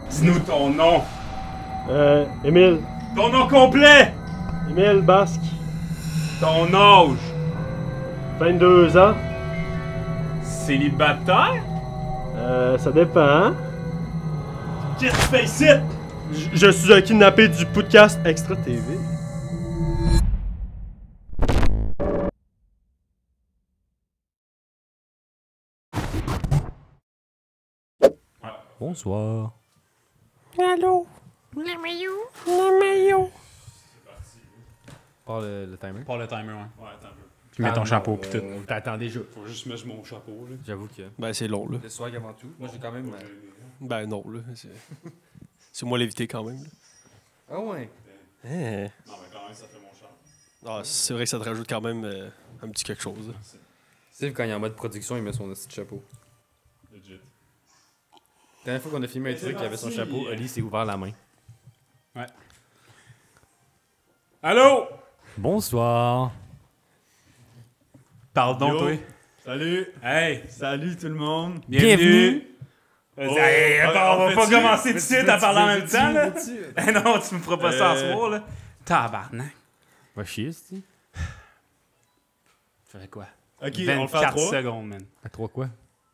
Dis-nous ton nom. Émile. Ton nom complet. Émile Basque. Ton âge. 22 ans. Célibataire? Ça dépend. Qu'est-ce que tu fais ici? Je suis un kidnappé du podcast Extra TV. Bonsoir. Allô? Le maillot? Le maillot? Par le timer. Pas le timer, ouais. Ouais, attends un peu. Puis mets ton chapeau pis tout. On t'attend déjà. Faut juste mettre mon chapeau, là. J'avoue que. Ben, c'est long, là. Le soir avant tout. Moi, j'ai quand même. Ben, non, là. C'est moi l'éviter quand même. Là. Ah ouais. Eh. Non, mais quand même, ça fait mon chapeau. Ah, c'est vrai que ça te rajoute quand même un petit quelque chose. Là. Steve, quand il est en mode production, il met son petit chapeau. Legit. La dernière fois qu'on a filmé un truc, il avait son chapeau, Oli s'est ouvert la main. Ouais. Allô? Bonsoir. Parle donc, Yo. toi. Salut! Hey, Salut tout le monde! Bienvenue. Hey, Oh, on va pas fais-tu- commencer tout de suite à parler en même Veux-tu- temps, là. veux-tu- Eh non, tu me feras pas ça ce soir, là. Tabarnak. Va chier, Steve. Tu fais quoi? Ok, on le fait à 24 trois. secondes, man. À trois quoi?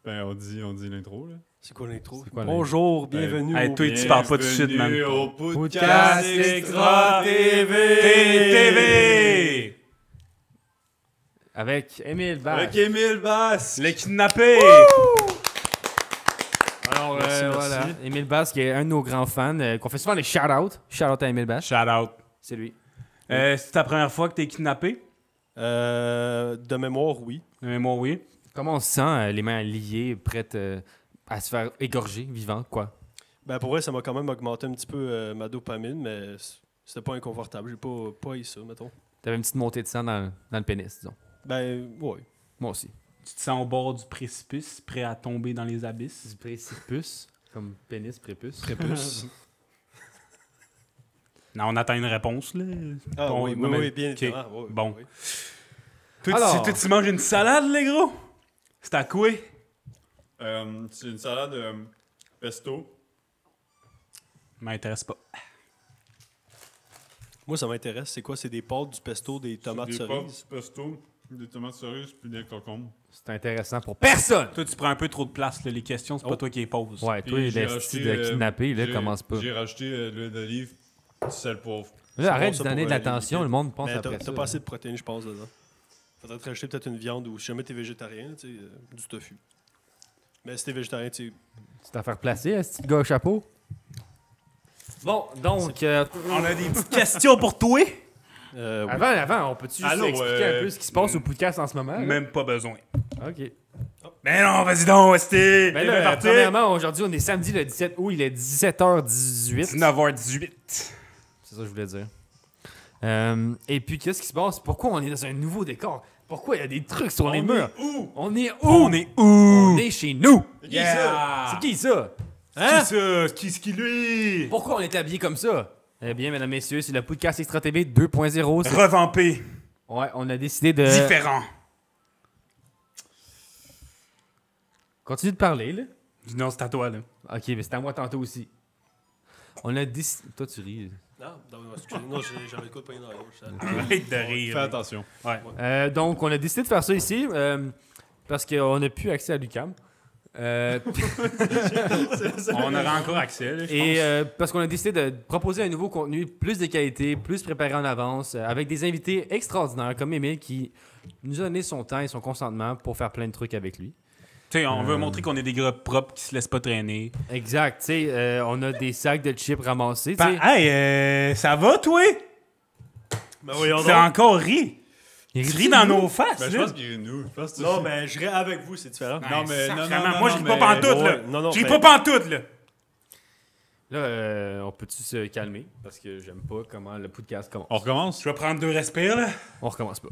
Ben, on dit l'intro, là. C'est quoi l'intro? C'est quoi, Bonjour, bienvenue Hey, au... toi, tu parles pas tout de suite, man. Bienvenue au Podcast podcast Extra TV! TV! Avec Émile Bass. Avec Émile Bass! Le kidnappé! Alors, Merci, merci. voilà. Émile Bass, qui est un de nos grands fans, qu'on fait souvent les shout-outs. Shout-out à Émile Bass. Shout out. C'est lui. C'est ta première fois que t'es kidnappé? De mémoire, oui. Moi, oui. Comment on se sent, les mains liées, prêtes à se faire égorger, vivant, quoi? Ben, pour vrai, ça m'a quand même augmenté un petit peu ma dopamine, mais c'était pas inconfortable. J'ai pas eu ça, mettons. T'avais une petite montée de sang dans le pénis, disons. Ben, ouais. Moi aussi. Tu te sens au bord du précipice, prêt à tomber dans les abysses? Du précipice, comme pénis, prépuce. Prépuce. Non, on attend une réponse, là. Ah Bon, oui, non, mais- oui, bien ok. évidemment. Oui, Bon. oui. Toi, Alors- tu manges une salade, les gros? C'est à quoi? C'est une salade pesto. M'intéresse pas. Moi, ça m'intéresse. C'est quoi? C'est des pâtes, du pesto, des tomates Des cerises? pâtes pesto, des tomates cerises, puis des concombres. C'est intéressant pour personne! Toi, tu prends un peu trop de place, là. Les questions, c'est pas Oh. toi qui les poses. Ouais, toi, Puis j'ai le acheté, style de kidnappé, là, j'ai- commence pas. J'ai rajouté de l'huile d'olive, du sel poivre. Là, C'est arrête bon, de ça, donner pour, de l'attention, limiter. le monde pense Mais après t'as ça. pas assez de protéines, je pense, dedans. Faudrait te rajouter peut-être une viande ou si jamais t'es végétarien, tu sais, du tofu. Mais si t'es végétarien, tu sais. C'est à faire placer, ce petit gars au chapeau. Bon, donc, On a des petites questions pour toi? Oui. avant, on peut-tu juste Allô, expliquer un peu ce qui se passe au podcast en ce moment? là? Même pas besoin. OK. Mais non, vas-y donc, Esti! Ben là, premièrement, aujourd'hui, on est samedi le 17 août, il est 17h18. 19h18. C'est ça que je voulais dire. Et puis, qu'est-ce qui se passe? Pourquoi on est dans un nouveau décor? Pourquoi il y a des trucs sur les murs? Où? On est où? On est où? On est chez nous! Yeah! C'est qui ça? Qui ça? Qui ce qui lui? Pourquoi on est habillé comme ça? Eh bien, mesdames, messieurs, c'est le podcast Extra TV 2.0. Revampé. Ouais, on a décidé de... Différent. Continue de parler, là. Non, c'est à toi, là. Ok, mais c'est à moi tantôt aussi. On a décidé... Toi, tu ris. Non, excusez, non, j'avais le coup de poignet dans la gorge. Arrête de rire. Fais attention. Ouais. Donc, on a décidé de faire ça ici parce qu'on n'a plus accès à l'UQAM. On aura encore accès, là, je Et pense. parce qu'on a décidé de proposer un nouveau contenu plus de qualité, plus préparé en avance, avec des invités extraordinaires comme Émile qui nous a donné son temps et son consentement pour faire plein de trucs avec lui. Tu sais, on veut montrer qu'on est des gars propres qui se laissent pas traîner. Exact. Tu sais, on a des sacs de chips ramassés. tu sais. Hey, ça va, toi? Ben voyons C'est encore ri. Il Tu ris dans nos faces, Ben, je là. pense qu'il est nous. Je pense que Non, mais je ris avec vous, c'est différent. Non, mais non, Sacrément, non, moi, non, je ris pas mais- pantoute, là. Ouais, non, Je ris ben- pas pantoute, là. Là, on peut-tu se calmer parce que j'aime pas comment le podcast commence. On recommence? Je vais prendre 2 respires, là. On recommence pas.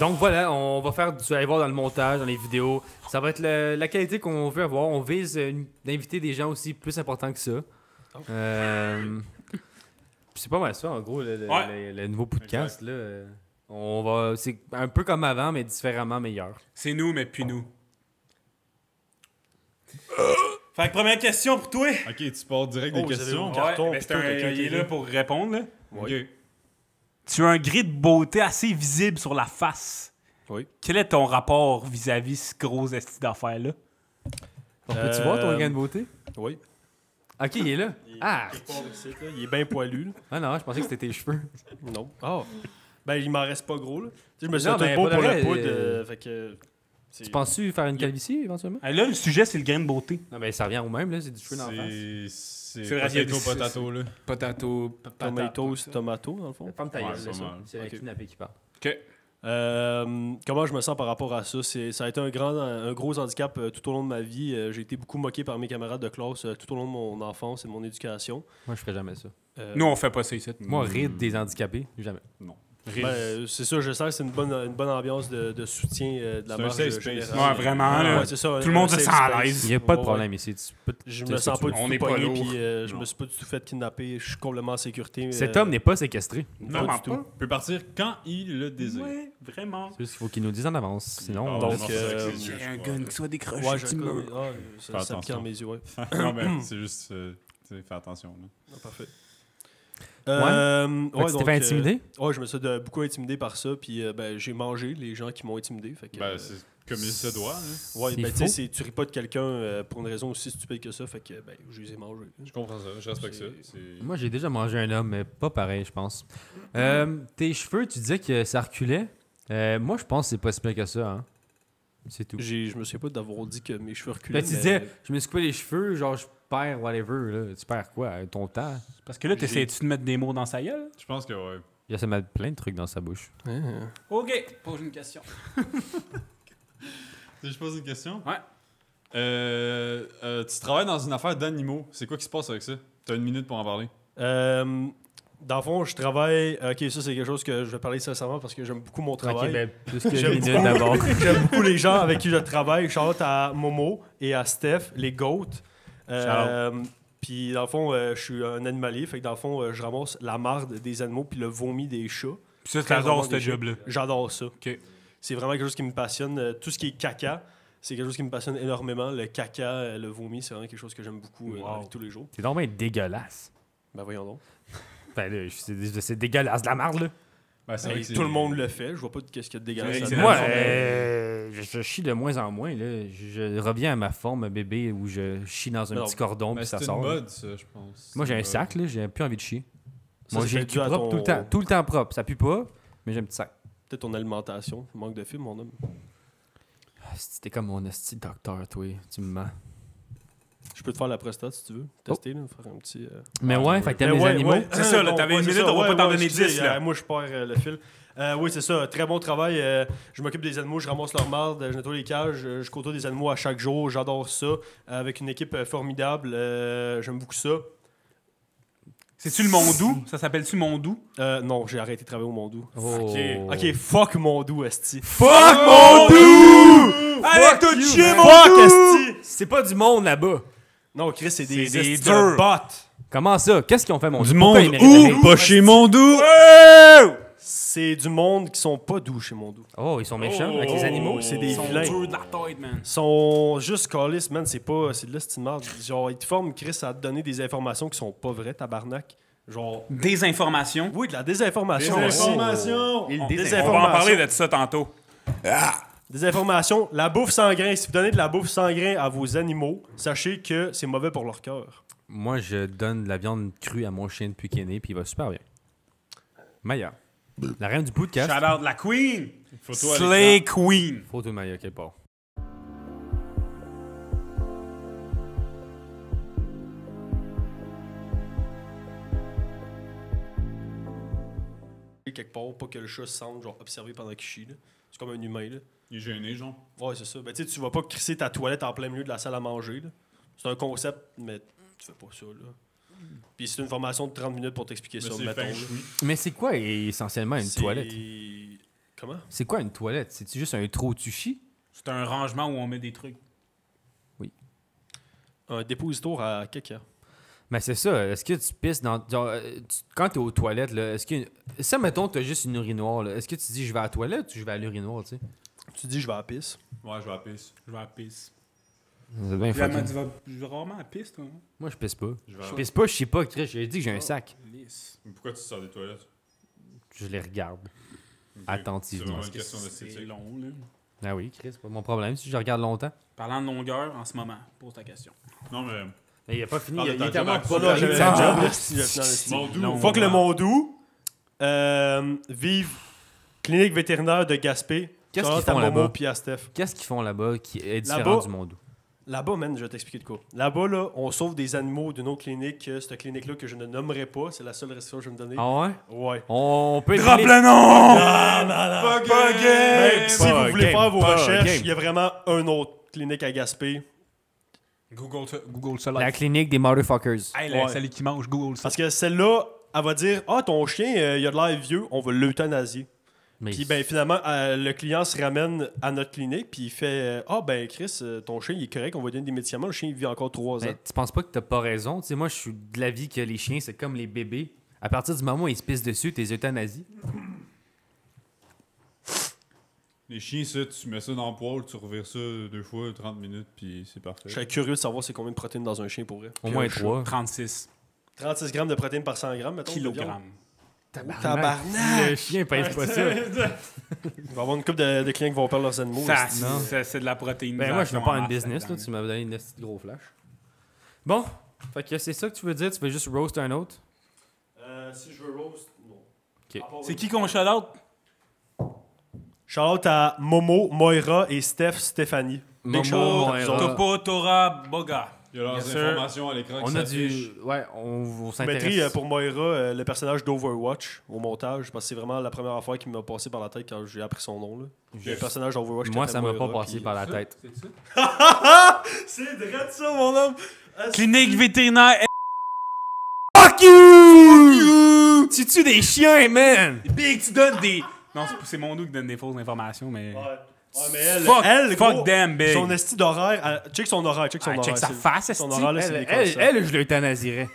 Donc voilà, on va faire, tu vas aller voir dans le montage, dans les vidéos. Ça va être la qualité qu'on veut avoir. On vise d'inviter des gens aussi plus importants que ça. C'est pas mal ça, en gros, le nouveau podcast. Là, c'est un peu comme avant, mais différemment meilleur. C'est nous, mais puis nous. Fait que première question pour toi. Ok, tu pars direct des Oh, vous avez questions. un carton, mais plutôt quelqu'un il est qui là pour répondre. Là. Ok. Tu as un gris de beauté assez visible sur la face. Oui. Quel est ton rapport vis-à-vis ce gros esti d'affaires-là? Peux-tu voir ton gain de beauté? Oui. Ok, il est là. Ah! Il est bien poilu. Là. Ah non, je pensais que c'était tes cheveux. Non. Ah. Ben, il m'en reste pas gros. Là. Tu sais, je me suis Non, fait mais un beau pour pour le le vrai, poudre. Fait que. Tu penses-tu faire une calvitie éventuellement? Là, le sujet, c'est le grain de beauté. Non, mais ça revient au même, là. C'est du cheveu dans la face. C'est C'est vrai, il y a potato, du- potato, là. Potato, Tomato, dans le fond. Femme ta Ouais, gueule, pas c'est ça. mal. C'est la Ok. kidnappée qui parle. Comment je me sens par rapport à ça? Ça a été un gros handicap tout au long de ma vie. J'ai été beaucoup moqué par mes camarades de classe tout au long de mon enfance et de mon éducation. Moi, je ferais jamais ça. Nous, on fait pas ça ici. Moi, rire des handicapés, jamais. C'est ça, je sens que c'est une bonne ambiance de soutien de la C'est un marge safe space. générale. Ouais, vraiment, là. Ouais, c'est ça, Tout le monde un se safe sent à space. l'aise. Il n'y a pas de Ouais, problème ici. Tu peux- Je c'est me ça sens que tu pas veux. du On tout est pas pogné, lourd. puis je Non. me suis pas du tout fait kidnapper. Je suis complètement en sécurité. Cet homme n'est pas séquestré. pas Vraiment du tout. pas. Il peut partir quand il le désire. Ouais, vraiment. C'est juste qu'il faut qu'il nous dise en avance. Sinon, Ah, donc, non, c'est vrai que c'est j'ai juste, J'ai un ouais. gun qui soit décroché. Ouais, tu me- ça Fais me pique attention. dans mes yeux, ouais. Non, mais c'est juste. Tu sais, fais attention, là. Ah, parfait. Fait que tu t'es fait intimider? Ouais, je me suis beaucoup intimidé par ça, puis ben, j'ai mangé les gens qui m'ont intimidé. Fait que, Ben, c'est comme il se doit, hein. ouais, c'est ben, tu sais, faux. tu ris pas de quelqu'un pour une raison aussi stupide que ça, fait que ben, je les ai mangés. Je comprends ça, je respecte ça. C'est- C'est- Moi, j'ai déjà mangé un homme, mais pas pareil, je pense. Tes cheveux, tu disais que ça reculait. Moi, je pense que c'est pas si pire que ça. Hein. C'est tout. Je me souviens pas d'avoir dit que mes cheveux reculaient. Ben, tu mais- disais, je me suis coupé les cheveux, genre, je perds whatever. Là. Tu perds quoi? Ton temps? Parce que là, t'essayes-tu de mettre des mots dans sa gueule? Je pense que, ouais. Il a ça met plein de trucs dans sa bouche. OK. Pose une question. Je pose une question? Ouais. Tu travailles dans une affaire d'animaux. C'est quoi qui se passe avec ça? T'as une minute pour en parler. Dans le fond, je travaille. Ok, ça, c'est quelque chose que je vais parler sincèrement parce que j'aime beaucoup mon travail. Ok, ben, plus que J'aime une minute beaucoup. d'abord. J'aime beaucoup les gens avec qui je travaille. Shout-out à Momo et à Steph, les goats. Puis dans le fond, je suis un animalier. Fait que dans le fond, je ramasse la marde des animaux puis le vomi des chats. Puis ça, Très t'adores rarement ce des chats. job-là. J'adore ça. OK. C'est vraiment quelque chose qui me passionne. Tout ce qui est caca, c'est quelque chose qui me passionne énormément. Le caca, le vomi, c'est vraiment quelque chose que j'aime beaucoup dans la vie de tous les jours. C'est vraiment dégueulasse. Ben voyons donc. Ben là, c'est dégueulasse de la marde, là. Ben, c'est Hey, vrai que c'est- tout le monde le fait. Je vois pas qu'est-ce qu'il y a de dégueulasse. C'est- là-dedans. c'est Moi, la je chie de moins en moins. Là. Je reviens à ma forme bébé où je chie dans un Non, petit cordon Ben, puis ça c'est sort. une là. mode, ça, je pense. Moi, j'ai un C'est sac, là, j'ai plus envie de chier. Ça, Moi, c'est j'ai le dû cul à propre ton- tout le temps propre. Ça pue pas, mais j'ai un petit sac. Peut-être ton alimentation. Manque de fibres, mon homme. Ah, T'es comme mon esti de docteur, toi. Tu me mens. Je peux te faire la prostate si tu veux. Tester, là, faire un petit. Mais ouais, fait que t'aimes Mais les ouais, animaux. ouais. C'est ça, là, t'avais une c'est minute, ça. on va pas t'en donner excusez, 10, là. moi, je perds le fil. Oui, c'est ça. Très bon travail. Je m'occupe des animaux, je ramasse leur marde, je nettoie les cages, je côtoie des animaux à chaque jour. J'adore ça. Avec une équipe formidable. J'aime beaucoup ça. C'est-tu le Mondou? Ça s'appelle-tu Mondou? Non, j'ai arrêté de travailler au Mondou. Oh. Ok, fuck Mondou, esti. Fuck Mondou! Allez, tout chier, Fuck, esti! C'est pas du monde là-bas. Non, Chris, c'est des C'est des esti durs. de bots. Comment ça? Qu'est-ce qu'ils ont fait, mon Du Dieu? Pourquoi monde ils méritent de où? rire? Pas chez Mondou! C'est du monde qui sont pas doux chez Mondou. Oh, ils sont méchants avec les animaux. C'est des Ils sont vilains. durs de la tête, man. Ils sont juste calices, man. C'est de l'estimable. Genre, ils te forment, Chris, à te donner des informations qui sont pas vraies, tabarnak. Genre, Des informations. oui, de la désinformation. Des aussi. informations! Ils Des On va en informations. parler de ça tantôt. Des informations. La bouffe sans grain. Si vous donnez de la bouffe sans grain à vos animaux, sachez que c'est mauvais pour leur cœur. Moi, je donne de la viande crue à mon chien depuis qu'il est né, puis il va super bien. Maya. La reine du podcast. Shout out la Queen! Photo à Slay Queen! Photo de Maya, quelque part. Quelque part, pas que le chat se sente genre observé pendant qu'il chie. Là. C'est comme un humain. Là. Il est gêné, genre. Ouais, c'est ça. Ben, tu sais, tu vas pas crisser ta toilette en plein milieu de la salle à manger. Là. C'est un concept, mais tu fais pas ça. Là. Puis c'est une formation de 30 minutes pour t'expliquer Mais ça, c'est mettons. feng là. shui. Mais c'est quoi essentiellement une C'est- toilette? Comment? C'est quoi une toilette? C'est-tu juste un trou où tu chies? C'est un rangement où on met des trucs. Un dépositoire à caca. Mais c'est ça. Est-ce que tu pisses dans. Genre, quand t'es aux toilettes, là, est-ce que. Ça, mettons, t'as juste une urinoir, là. Est-ce que tu dis je vais à la toilette ou je vais à l'urinoir, tu sais? Tu dis je vais à la pisse. Ouais, je vais à la pisse. Je vais à la pisse. C'est bien fucké. Je vais rarement à la piste, toi. Moi, je pisse pas. Je vais Je pisse pas, je sais pas, Chris. J'ai dit que j'ai un sac. Lisse. Mais pourquoi tu sors des toilettes? Je les regarde. Ok. attentivement. C'est vraiment une question C'est d'esthétique. long, là. Ah oui, Chris, c'est pas mon problème si je regarde longtemps. Parlant de longueur, en ce moment, pose ta question. Non, mais. Mais il a pas fini, Parle il de a ta tellement job pas actuelle. parlé de J'avais sa la job. job, esti, esti. Mon doux. Long. Faut que le Mondou vive clinique vétérinaire de Gaspé. Qu'est-ce Shout-out qu'ils font à Momo là-bas? puis à Steph. Qu'est-ce qu'ils font là-bas qui est différent Là-bas- du monde? Là-bas, man, je vais t'expliquer de quoi. Là-bas, là, on sauve des animaux d'une autre clinique. Cette clinique-là que je ne nommerai pas, c'est la seule restriction que je vais me donner. Ah ouais? Ouais. On peut Drop éliminer- le nom! Pas Ben, si Pas vous voulez game, faire vos pas recherches, game. il y a vraiment une autre clinique à Gaspé. Google ça La là. clinique des motherfuckers. Hey, Ouais. celle qui mange, Google ça. Parce que celle-là, elle va dire « Ah, ton chien, il a de l'air vieux, on va l'euthanasier. » Mais Puis ben finalement, le client se ramène à notre clinique, puis il fait « Ah, ben Chris, ton chien, il est correct, on va lui donner des médicaments, le chien, il vit encore 3 ans. mais tu penses pas que t'as pas raison? Tu sais, moi, je suis de l'avis que les chiens, c'est comme les bébés. À partir du moment où ils se pissent dessus, t'es euthanasies. Les chiens, ça, tu mets ça dans le poêle, tu revires ça 2 fois, 30 minutes, puis c'est parfait. Je serais curieux de savoir c'est combien de protéines dans un chien pour vrai. Au moins 3. 36 36 grammes de protéines par 100 grammes, mettons. de viande. kilogrammes. Tabarnak! Le chien pèse pas ça. Il va y avoir une couple de clients qui vont perdre leurs animaux. Ça, esti. non. c'est de la protéine. Ben moi, je veux pas un business, là. Tu m'avais donné une petite gros flash. Bon, fait que c'est ça que tu veux dire? Tu veux juste roast un autre? Si je veux roast, non. Ok. À part- C'est qui qu'on shout out? Shout-out à Momo, Moira et Stéphanie. Big shout-out à Momo, vous Moira. autres. Topo, Tora, Boga. Il y a leurs Yes, sir. informations à l'écran On qui a s'affichent. du... Ouais, on Je mettrai s'intéresse. pour Moira le personnage d'Overwatch au montage parce que c'est vraiment la première affaire qui m'a passé par la tête quand j'ai appris son nom. Là. Le personnage d'Overwatch. qui Moi, s'appelle ça m'a pas Moira, passé puis- par la tête. C'est drôle ça, mon homme! Clinique vétérinaire. Fuck you! Tu tues des chiens, man! Big, tu donnes des. Non, c'est mon nous qui donne des fausses informations, mais. Ouais, mais elle, Fuck gros, them, big. son esti d'horaire, check son horaire, check son Ah, horaire. check sa c'est- face, Son esti. horaire, là, c'est des Elle, concepts. elle, je l'euthanasierais.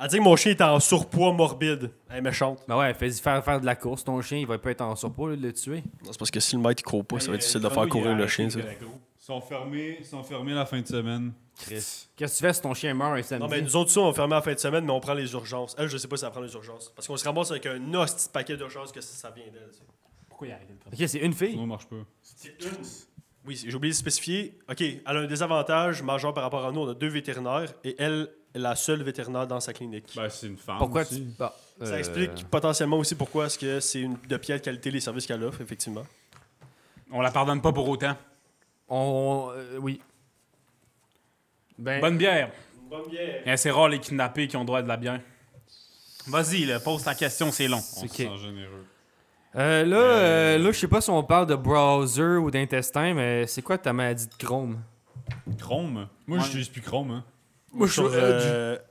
Elle dit que mon chien est en surpoids morbide. Elle est méchante. Ben ouais, fais-y faire de la course. Ton chien, il va pas être en surpoids, là, de le tuer. Non, c'est parce que si le maître il court pas, ça va être difficile de faire courir le chien. Ça. Ils sont fermés la fin de semaine. Chris. Qu'est-ce que tu fais si ton chien meurt un samedi? Non, mais nous autres, ça, on ferme à la fin de semaine, mais on prend les urgences. Elle, je sais pas si elle prend les urgences. Parce qu'on se ramasse avec un hostie de paquet d'urgences que ça vient d'elle. tu sais. Pourquoi il a arrêté de faire Ok, c'est une fille. Sinon, ça marche pas. C'est une. Oui, j'ai oublié de spécifier. OK, elle a un désavantage majeur par rapport à nous. On a 2 vétérinaires et elle est la seule vétérinaire dans sa clinique. Ben, c'est une femme. Pourquoi aussi. tu... Bah, Ça explique potentiellement aussi pourquoi est-ce que c'est de pied de qualité les services qu'elle offre, effectivement. On la pardonne pas pour autant. Oui. Ben... Bonne bière. Une bonne bière. Et c'est rare les kidnappés qui ont droit à de la bière. Vas-y, là, pose ta question, c'est long. On se Ok. sent généreux. Là, je sais pas si on parle de browser ou d'intestin, mais c'est quoi ta maladie de Chrome? Chrome? Moi, Ouais. j'utilise plus Chrome, hein. Moi,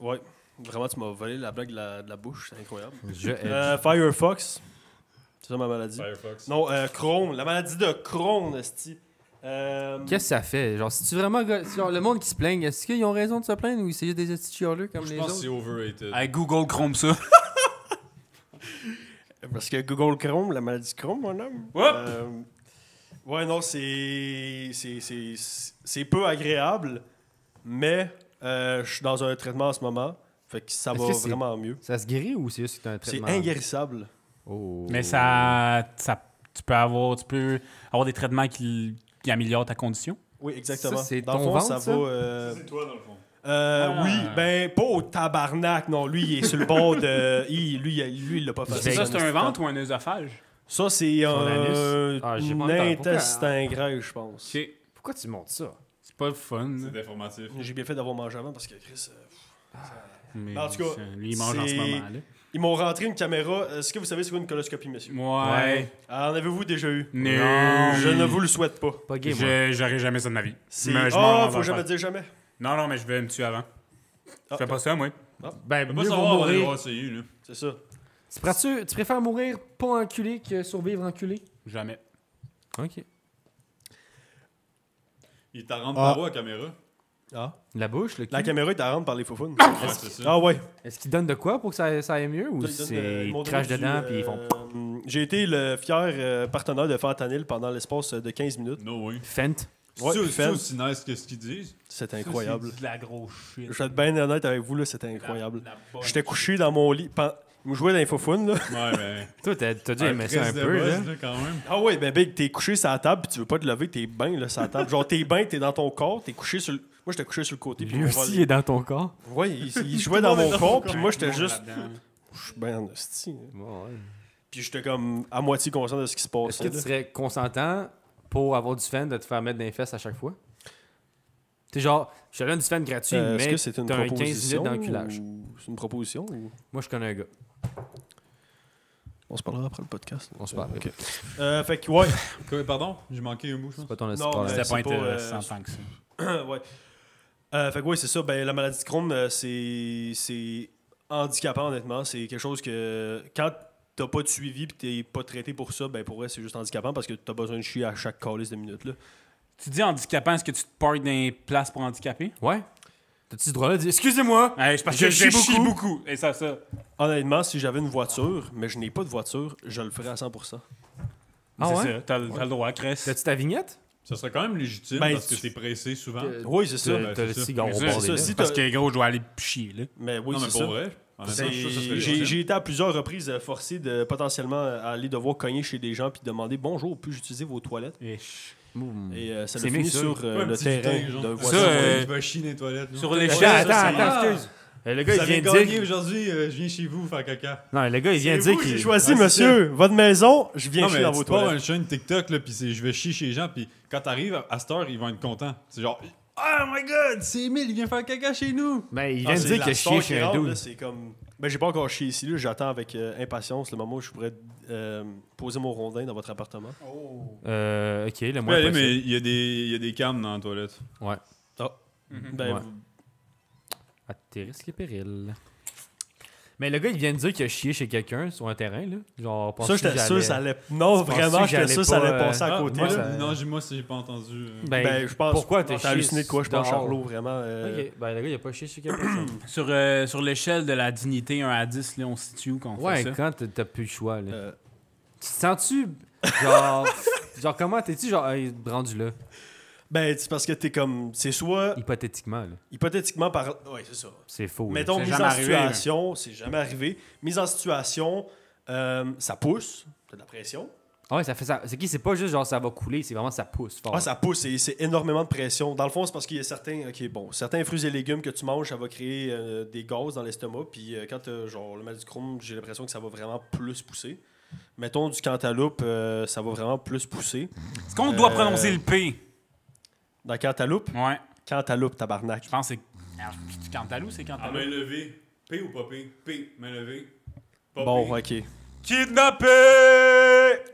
Ouais. Vraiment, tu m'as volé la blague de la bouche, c'est incroyable. Je... Firefox. C'est ça ma maladie. Firefox. Non, Crohn. La maladie de Crohn, esti. Qu'est-ce que ça fait? Genre, si tu vraiment... Genre, le monde qui se plaigne, est-ce qu'ils ont raison de se plaindre ou c'est juste des petits chialeux comme Je les pense que autres? c'est overrated. Avec Google Chrome ça. Parce que Google Chrome, la maladie de Crohn, mon homme. Whoop! Ouais, non, c'est peu agréable, mais je suis dans un traitement en ce moment. Fait que ça Est-ce va que c'est- vraiment mieux. Ça se guérit ou c'est juste que c'est un C'est traitement? inguérissable. Oh. Mais tu peux avoir des traitements qui améliorent ta condition. Oui, exactement. Ça, c'est dans le ton fond, ventre, ça ça? va. C'est toi, dans le fond. Oui, ben pas au tabarnak, non. Lui, il est sur le bord de. Lui, il l'a pas fait. C'est Ça, c'est un ventre ou un œsophage? Ça, c'est Son un anus. Ah, j'ai pas entendu. intestin grêle, je pense. Ok. Pourquoi tu montes ça? C'est pas le fun. là. C'est informatif. J'ai bien fait d'avoir mangé avant parce que Chris. Mais En tout cas, lui, il mange en ce c'est- moment-là. Ils m'ont rentré une caméra. Est-ce que vous savez c'est quoi une coloscopie, messieurs? Ouais. En avez-vous déjà eu? Non. Je ne vous le souhaite pas. Pas gay, moi. J'aurais jamais ça de ma vie. C'est. Mais je m'en Faut vais jamais faire. dire jamais. Non, mais je vais me tuer avant. Je fais pas ça, moi. Ben, Faut mieux pas vaut savoir, on va mourir. devoir essayer, là. C'est ça. Tu préfères mourir pas enculé que survivre enculé? Jamais. Ok. Il t'a rendu Ah. par où, la caméra? Ah. La bouche, le cul. La caméra est à rendre par les faufounes. Ouais, c'est ça. Ah ouais. Est-ce qu'ils donnent de quoi pour que ça aille mieux ou Ils donnent, c'est ils m'ont ils crachent donné dedans du, puis ils font J'ai été le fier partenaire de Fentanyl pendant l'espace de 15 minutes. No way. Fent? Ouais, C'est Fed. aussi nice que ce qu'ils disent. C'était incroyable. C'est de la grosse shit. Je vais être bien honnête avec vous, là, c'était incroyable. La bonne J'étais couché dans mon lit. Il me jouait dans l'Infofoun, là. Ouais, mais. Toi, t'as dû aimer ça un prise de peu, là. buzz, quand même. Ah ouais, ben Big, t'es couché sur la table, puis tu veux pas te lever, t'es bien là, sur la table. Genre, t'es bien, t'es dans ton corps, t'es couché sur le... Moi, j'étais couché sur le côté. puis Lui mon aussi, vol- il est dans ton corps. Ouais, il jouait dans mon corps, puis moi, j'étais monde juste... là-dedans. Je suis bien en hostie. Bon, ouais. Puis j'étais comme à moitié conscient de ce qui se Est-ce passait. que tu là. serais consentant pour avoir du fan de te faire mettre dans les fesses à chaque fois? T'es genre, je te donne du fan gratuit, Est-ce mais que c'est une t'as un 15 proposition minutes d'enculage. ou c'est une proposition ou... Moi, je connais un gars. On se parlera après le podcast. On se parle. Ok. Fait que, ouais. Quoi, pardon, j'ai manqué un mot, je C'est pense. pas ton Non, problème. mais- C'était pas c'est pas, intéressant tant que ça. ouais. Fait que, ouais, c'est ça. Ben, la maladie de Crohn, c'est handicapant, honnêtement. C'est quelque chose que, quand t'as pas de suivi et t'es pas traité pour ça, ben, pour vrai, c'est juste handicapant parce que t'as besoin de chier à chaque calice de minutes, là. Tu dis handicapant, est-ce que tu te parques dans les places pour handicapés? Ouais. T'as-tu ce droit-là de dire excusez-moi? Ouais, c'est parce Je que je chie chie beaucoup. Et ça. Honnêtement, si j'avais une voiture, mais je n'ai pas de voiture, je le ferais à 100%. Ah C'est ouais? ça, t'as le droit, Chris. T'as-tu ta vignette? Ça serait quand même légitime Ben, parce que t'es pressé souvent. Oui, c'est ça. T'as le c'est ça. cigare au Mais bord c'est des ça, lèvres. si Parce t'as- que gros, je dois aller chier, là. Mais oui, non, mais c'est pour ça. vrai. Honnêtement, C'est- ça serait J'ai légitime. été à plusieurs reprises forcé de potentiellement aller devoir cogner chez des gens puis demander bonjour, puis-je utiliser vos toilettes? Mmh. Et ça C'est a fini mieux, ça. sur Ouais, un le petit terrain lutin, genre. d'un Ça, voisin. je vais chier dans les toilettes. là. Sur Ouais, l'échelle, Attends, ça, attends, c'est- excuse. Le gars, Vous il vient avez de gagné dire... aujourd'hui, je viens chez vous faire caca. Non, le gars, il vient de C'est dire vous, j'ai qu'il... choisi, Ouais, c'est monsieur. Votre maison, je viens Non, chier mais dans tu vos pars toilettes. une chaîne TikTok, là, pis je vais chier chez les gens, pis quand t'arrives à cette heure, ils vont être contents. C'est genre, oh my god, c'est Emile, il vient faire caca chez nous. Ben, il Ah, vient de c'est dire la qu'il a star chié qui chez un rentre, dude. là, c'est comme... Ben, j'ai pas encore chié ici. Là. J'attends avec impatience le moment où je pourrais poser mon rondin dans votre appartement. Ok, le moins Ouais, possible. mais il y a des cannes dans la toilette. Ouais. Ben, Ouais. À tes risques et périls. Mais le gars, il vient de dire qu'il a chié chez quelqu'un sur un terrain, là. Genre, ça, j'étais sûr ça allait... Non, Tu penses-tu vraiment, que j'étais sûr ça j'allais allait pas, passer à Ah, côté. moi, là. ça- non, moi, j'ai pas entendu. Ben, Je pense... pourquoi t'as T'as chié halluciné de quoi, je pense, dehors? Charlot, vraiment. Ok, ben le gars, il a pas chié chez quelqu'un. Sur l'échelle de la dignité 1 à 10, là, on se situe où quand on Ouais, fait ça? quand t'as plus le choix, là. Euh, Tu te sens-tu, genre... genre, comment t'es-tu, genre, rendu là, Ben, c'est parce que t'es comme... C'est soit, hypothétiquement, là? hypothétiquement, par... Ouais, c'est ça. C'est faux, là. Mettons, C'est mise jamais en arrivé, situation, c'est jamais arrivé. Mise en situation, ça pousse, t'as de la pression. Ah ouais, ça fait ça. C'est qui? C'est pas juste genre ça va couler, c'est vraiment ça pousse fort. Ah, ça pousse, c'est énormément de pression. Dans le fond, c'est parce qu'il y a certains fruits et légumes que tu manges, ça va créer des gaz dans l'estomac. Puis quand t'as genre le mal du Crohn, j'ai l'impression que ça va vraiment plus pousser. Mettons du cantaloupe, ça va vraiment plus pousser. Est-ce qu'on doit prononcer le P? Dans cantaloupe, Ouais. cantaloupe, tabarnak. Je pense que c'est. Alors, c'est Cantalou, c'est À main Cantalou. levée. P ou pas P? P, main levée. Pas Bon, P. ok. Kidnappé!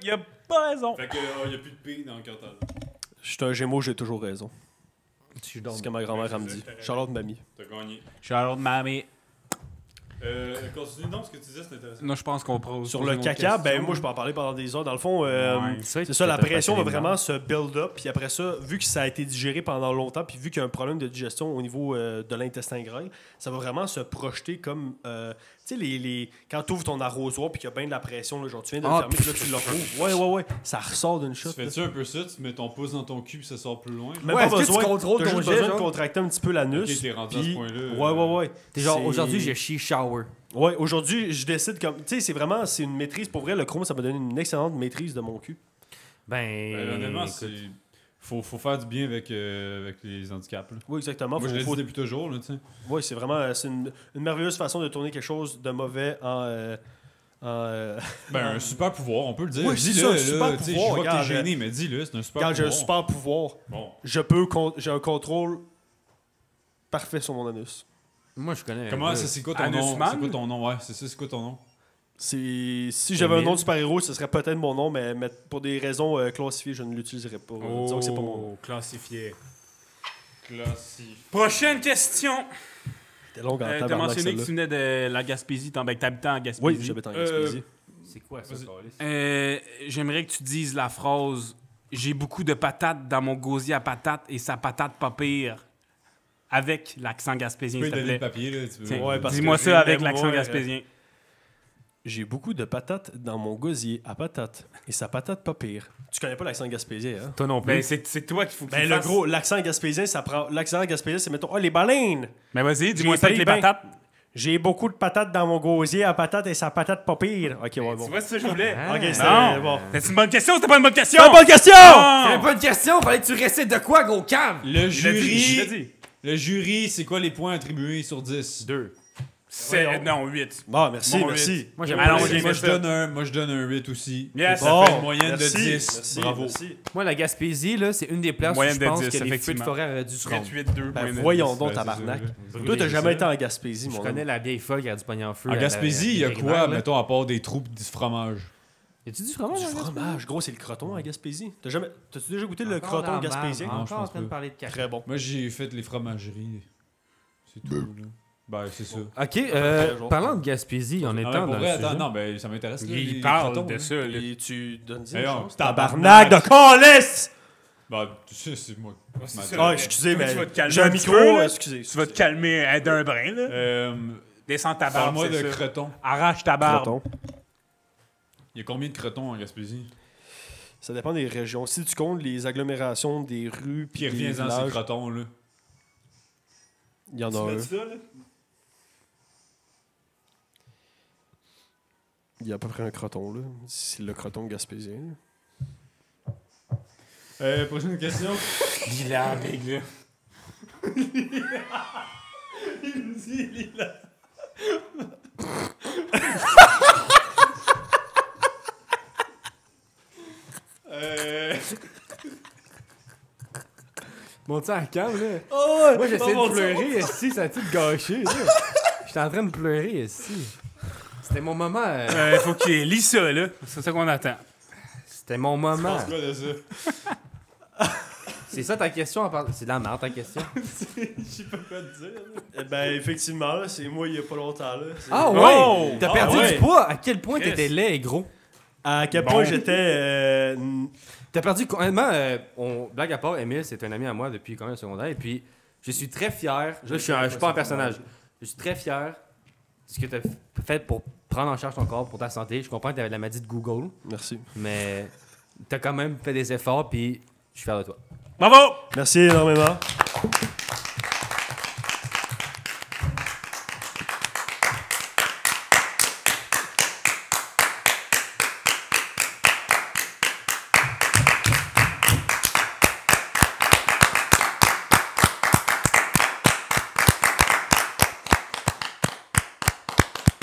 Il a pas raison. Fait que, il y a plus de P dans le cantal. Je suis un gémeaux, j'ai toujours raison. Tu dors. C'est ce que ma grand-mère elle me dit. Charlotte mamie. T'as gagné. Charlotte, mamie. Continue donc, ce que tu disais, c'est intéressant. Non, je pense qu'on peut Sur le caca, ben moi je peux en parler pendant des heures. Dans le fond, c'est ça, la t'as pression va passé les vraiment se build up. Puis après ça, vu que ça a été digéré pendant longtemps, puis vu qu'il y a un problème de digestion au niveau de l'intestin grêle, ça va vraiment se projeter comme. Tu sais, quand tu ouvres ton arrosoir, puis qu'il y a bien de la pression, là, genre tu viens de le Ah, fermer, puis là tu le rouvres. Ouais. Ça ressort d'une shot. Tu fais-tu un peu ça? Tu mets ton pouce dans ton cul puis ça sort plus loin? Même Ouais, pas est-ce que tu besoin. contrôles T'as ton juste jet, besoin de genre? contracter un petit peu l'anus. Ok, t'es rendu à ce puis- point-là. Ouais. T'es genre C'est- aujourd'hui j'ai chié shower. Ouais, aujourd'hui, je décide comme. Tu sais, c'est une maîtrise. Pour vrai, le chrome, ça m'a donné une excellente maîtrise de mon cul. Ben. Honnêtement, écoute. c'est. Faut faire du bien avec les handicaps. Là. Oui, exactement. Moi, je l'ai Faut- dit depuis toujours. Là, tu sais. Oui, c'est vraiment c'est une merveilleuse façon de tourner quelque chose de mauvais en. Ben, un super pouvoir, on peut le dire. Oui, c'est dis-le, ça, un là, super tu sais, pouvoir, je vois que regarde, t'es gêné, mais dis-le, c'est un super Quand j'ai un pouvoir. super pouvoir, Bon. j'ai un contrôle parfait sur mon anus. Moi je connais. Comment, c'est quoi ton nom? Anusman? C'est quoi ton nom? Ouais, c'est ça, c'est quoi ton nom? Si j'avais un Emile. nom de super-héros, ce serait peut-être mon nom, mais pour des raisons classifiées, je ne l'utiliserais pas. Disons que c'est pas mon nom. Classifié. Classique. Prochaine question. C'était long en T'as tabarnak, mentionné que celle-là. tu venais de la Gaspésie, que t'habitais en Gaspésie. Oui, j'habite en Gaspésie. C'est quoi ça, Vas-y. Carlis? J'aimerais que tu dises la phrase « J'ai beaucoup de patates dans mon gosier à patates et sa patate pas pire » avec l'accent Tu gaspésien, peux s'il te lui donner le plaît. papier, là, tu veux. Tiens, Ouais, parce dis-moi que ça j'ai avec une l'accent mémoire, gaspésien. J'ai beaucoup de patates dans mon gosier à patates. Et sa patate pas pire. Tu connais pas l'accent gaspésien, hein? Toi non plus. Ben, c'est toi qu'il faut que tu Ben, le fasses. gros, l'accent gaspésien, ça prend. L'accent gaspésien, c'est mettons, les baleines! Mais vas-y, dis-moi J'ai ça avec les pris ben- patates. J'ai beaucoup de patates dans mon gosier à patates et sa patate pas pire. Ok, ouais, bon. Tu vois, c'est ça que je voulais. Ah. Ok, c'était Non. bon. C'est une bonne question ou c'était pas une bonne question? C'est une bonne question! C'est pas une question, fallait que tu récites de quoi, gros cave? Le Il l'a dit, il l'a jury, dit. le jury, c'est quoi les points attribués sur 10? 2. Non, 8. Bon, merci, Bon, merci. Moi, j'aime Alors, pas j'ai Moi, fait je donne moi, je donne un 8 aussi. Yes. Ça Bon, fait une moyenne merci, de 10. merci, Bravo. merci. Moi, la Gaspésie, là, c'est une des places où Moyenne je de pense 10, que les feux de effectivement. forêt auraient dû se rendre. 8, 2. Ben, voyons donc, Ouais, tabarnak. c'est ça, Toi, t'as c'est jamais ça. été en Gaspésie, Je mon connais homme. la vieille folle qui a du pognon en feu. En Gaspésie, il y a quoi, mettons? mettons, à part des troupes de fromage? Y a-tu du fromage? Du en Gaspésie? fromage, gros, c'est le croton en Gaspésie. T'as-tu déjà goûté le Encore croton dans la gaspésien? merde, Non, je Encore en pense train de pas. parler de café. Très bon. Moi, j'ai fait les fromageries. C'est tout, là. Ben, c'est ça. Ok, jour. parlant de Gaspésie, en Ah, étant mais pour dans vrai, le sujet, attends, non, ben, ça m'intéresse. là, Il les parle crotons, de là. ça, là. Et tu donnes Eh, une oh, chance? Tabarnak de calice! Ben, tu sais, c'est moi. c'est Ma- ça. Ah, excusez, Toi, mais tu vas te calmer j'ai un un petit micro, peu, là. excusez. Tu vas te calmer d'un brin, là. Descends ta barbe, Parle-moi c'est de ça. crotons. Arrache ta barbe. Croton. Il y a combien de crotons en Gaspésie? Ça dépend des régions. Si tu comptes les agglomérations des rues Puis puis des reviens-en ces villages, crotons, là. il y en a un. Il y a à peu près un croton, là. C'est le croton gaspésien. Prochaine question. Lila, big, là. Monte-tu à la cave, là? Oh, Moi, j'essaie de pleurer, ici, ça a tout gâché, là. J'étais en train de pleurer, ici. C'était mon moment. Il faut qu'il lit ça, là. C'est ça qu'on attend. C'était mon moment. Pense quoi de ça? C'est ça ta question? C'est de la merde, ta question. Je sais pas quoi te dire. là. Eh ben, effectivement, là, c'est moi il y a pas longtemps. Là. Ah ouais? ouais! T'as Ah perdu ouais. du poids? À quel point Yes. t'étais laid et gros? À quel Bon. point j'étais. T'as perdu... Honnêtement, blague à part, Emile, c'est un ami à moi depuis quand même le secondaire. Et puis, je suis très fier. Là, je suis pas un personnage. Je suis très fier de ce que t'as fait pour prendre en charge ton corps, pour ta santé. Je comprends que t'avais la maladie de Google, Merci. mais t'as quand même fait des efforts, puis je suis fier de toi. Bravo! Merci énormément.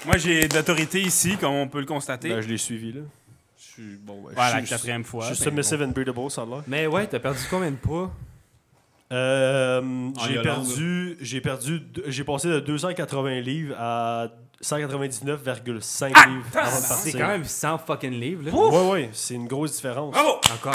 Moi, j'ai d'autorité ici, comme on peut le constater. Ben, je l'ai suivi, là. Je suis. Bon, ben, Voilà, la je suis- quatrième fois. Je suis ben, submissive and breedable, ça a l'air. Mais ouais, t'as perdu combien de poids? J'ai j'ai passé de 280 livres à 199,5 livres avant de C'est partir. quand même 100 fucking livres, là. Ouais, ouais, c'est une grosse différence. Bravo! Encore.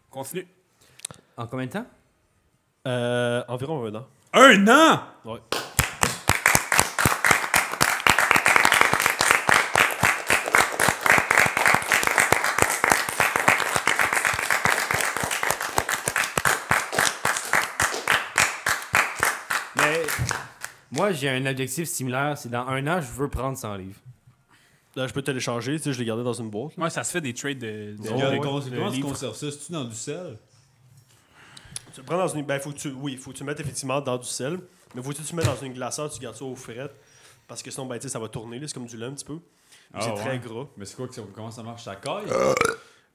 Continue. En combien de temps? Environ un an. Un an! Ouais. Mais moi, j'ai un objectif similaire. C'est dans un an, je veux prendre 100 livres. Là, je peux télécharger, tu sais, je l'ai gardé dans une boîte. là. Ouais, ça se fait des trades de Regarde, comment de tu livres. conserves ça? C'est-tu dans du sel? Tu le prends dans une. Ben, faut que tu le mettes effectivement dans du sel. Mais faut que tu le mettes dans une glacière, tu gardes ça au fret. Parce que sinon, ben, tu sais, ça va tourner, là, c'est comme du lait un petit peu. Puis c'est très gras. Mais c'est quoi que comment ça marche? Ça caille?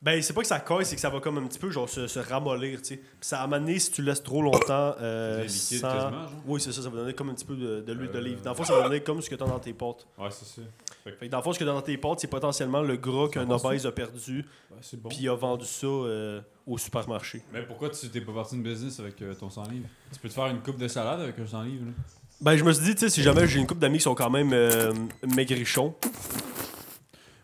Ben, c'est pas que ça caille, c'est que ça va comme un petit peu genre se ramollir, tu sais. Puis ça, à un moment donné, si tu le laisses trop longtemps, liquide quasiment, genre? Oui, c'est ça, ça va donner comme un petit peu de l'huile d'olive. Dans le fond, ça va donner comme ce que tu as dans tes pâtes. Ouais, c'est ça. Fait que dans le fond, ce que tu as dans tes pâtes, c'est potentiellement le gras qu'un bon, ça. obèse a perdu, Ouais, c'est bon. puis il a vendu ça au supermarché. Mais pourquoi tu t'es pas parti de business avec ton 100 livres? Tu peux te faire une coupe de salade avec un 100 livres, là? Ben, je me suis dit, tu sais, si jamais j'ai une couple d'amis qui sont quand même maigrichons,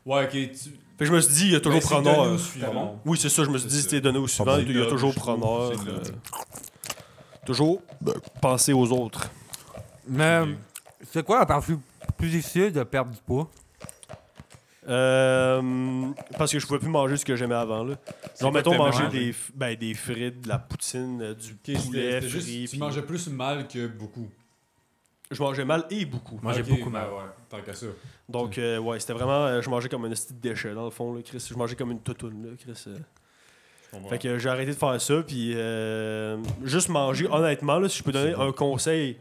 Ouais, ok. fait que je me suis dit, il y a toujours Ben, c'est preneur. donné au suivant. Oui, c'est ça, je me suis dit, C'est c'était ça. donné au suivant, c'est il y a noble, toujours je trouve, preneur. c'est noble. Toujours penser aux autres. Mais c'est quoi la partie plus difficile de perdre du poids? Parce que je pouvais plus manger ce que j'aimais avant. Là. Genre, quoi mettons, que t'aimais manger manger? des frites, de la poutine, du Ok, poulet c'était juste, frit. tu puis- mangeais plus mal que beaucoup. Je mangeais mal et beaucoup. Moi, j'ai Ok, beaucoup ben mal. ouais, tant qu'à ça. Donc, ouais, c'était vraiment. Je mangeais comme un petit déchet, dans le fond, là, Chris. Je mangeais comme une toutoune, là, Chris. Je comprends. Fait que j'ai arrêté de faire ça, puis juste manger, honnêtement, là, si je peux donner un conseil,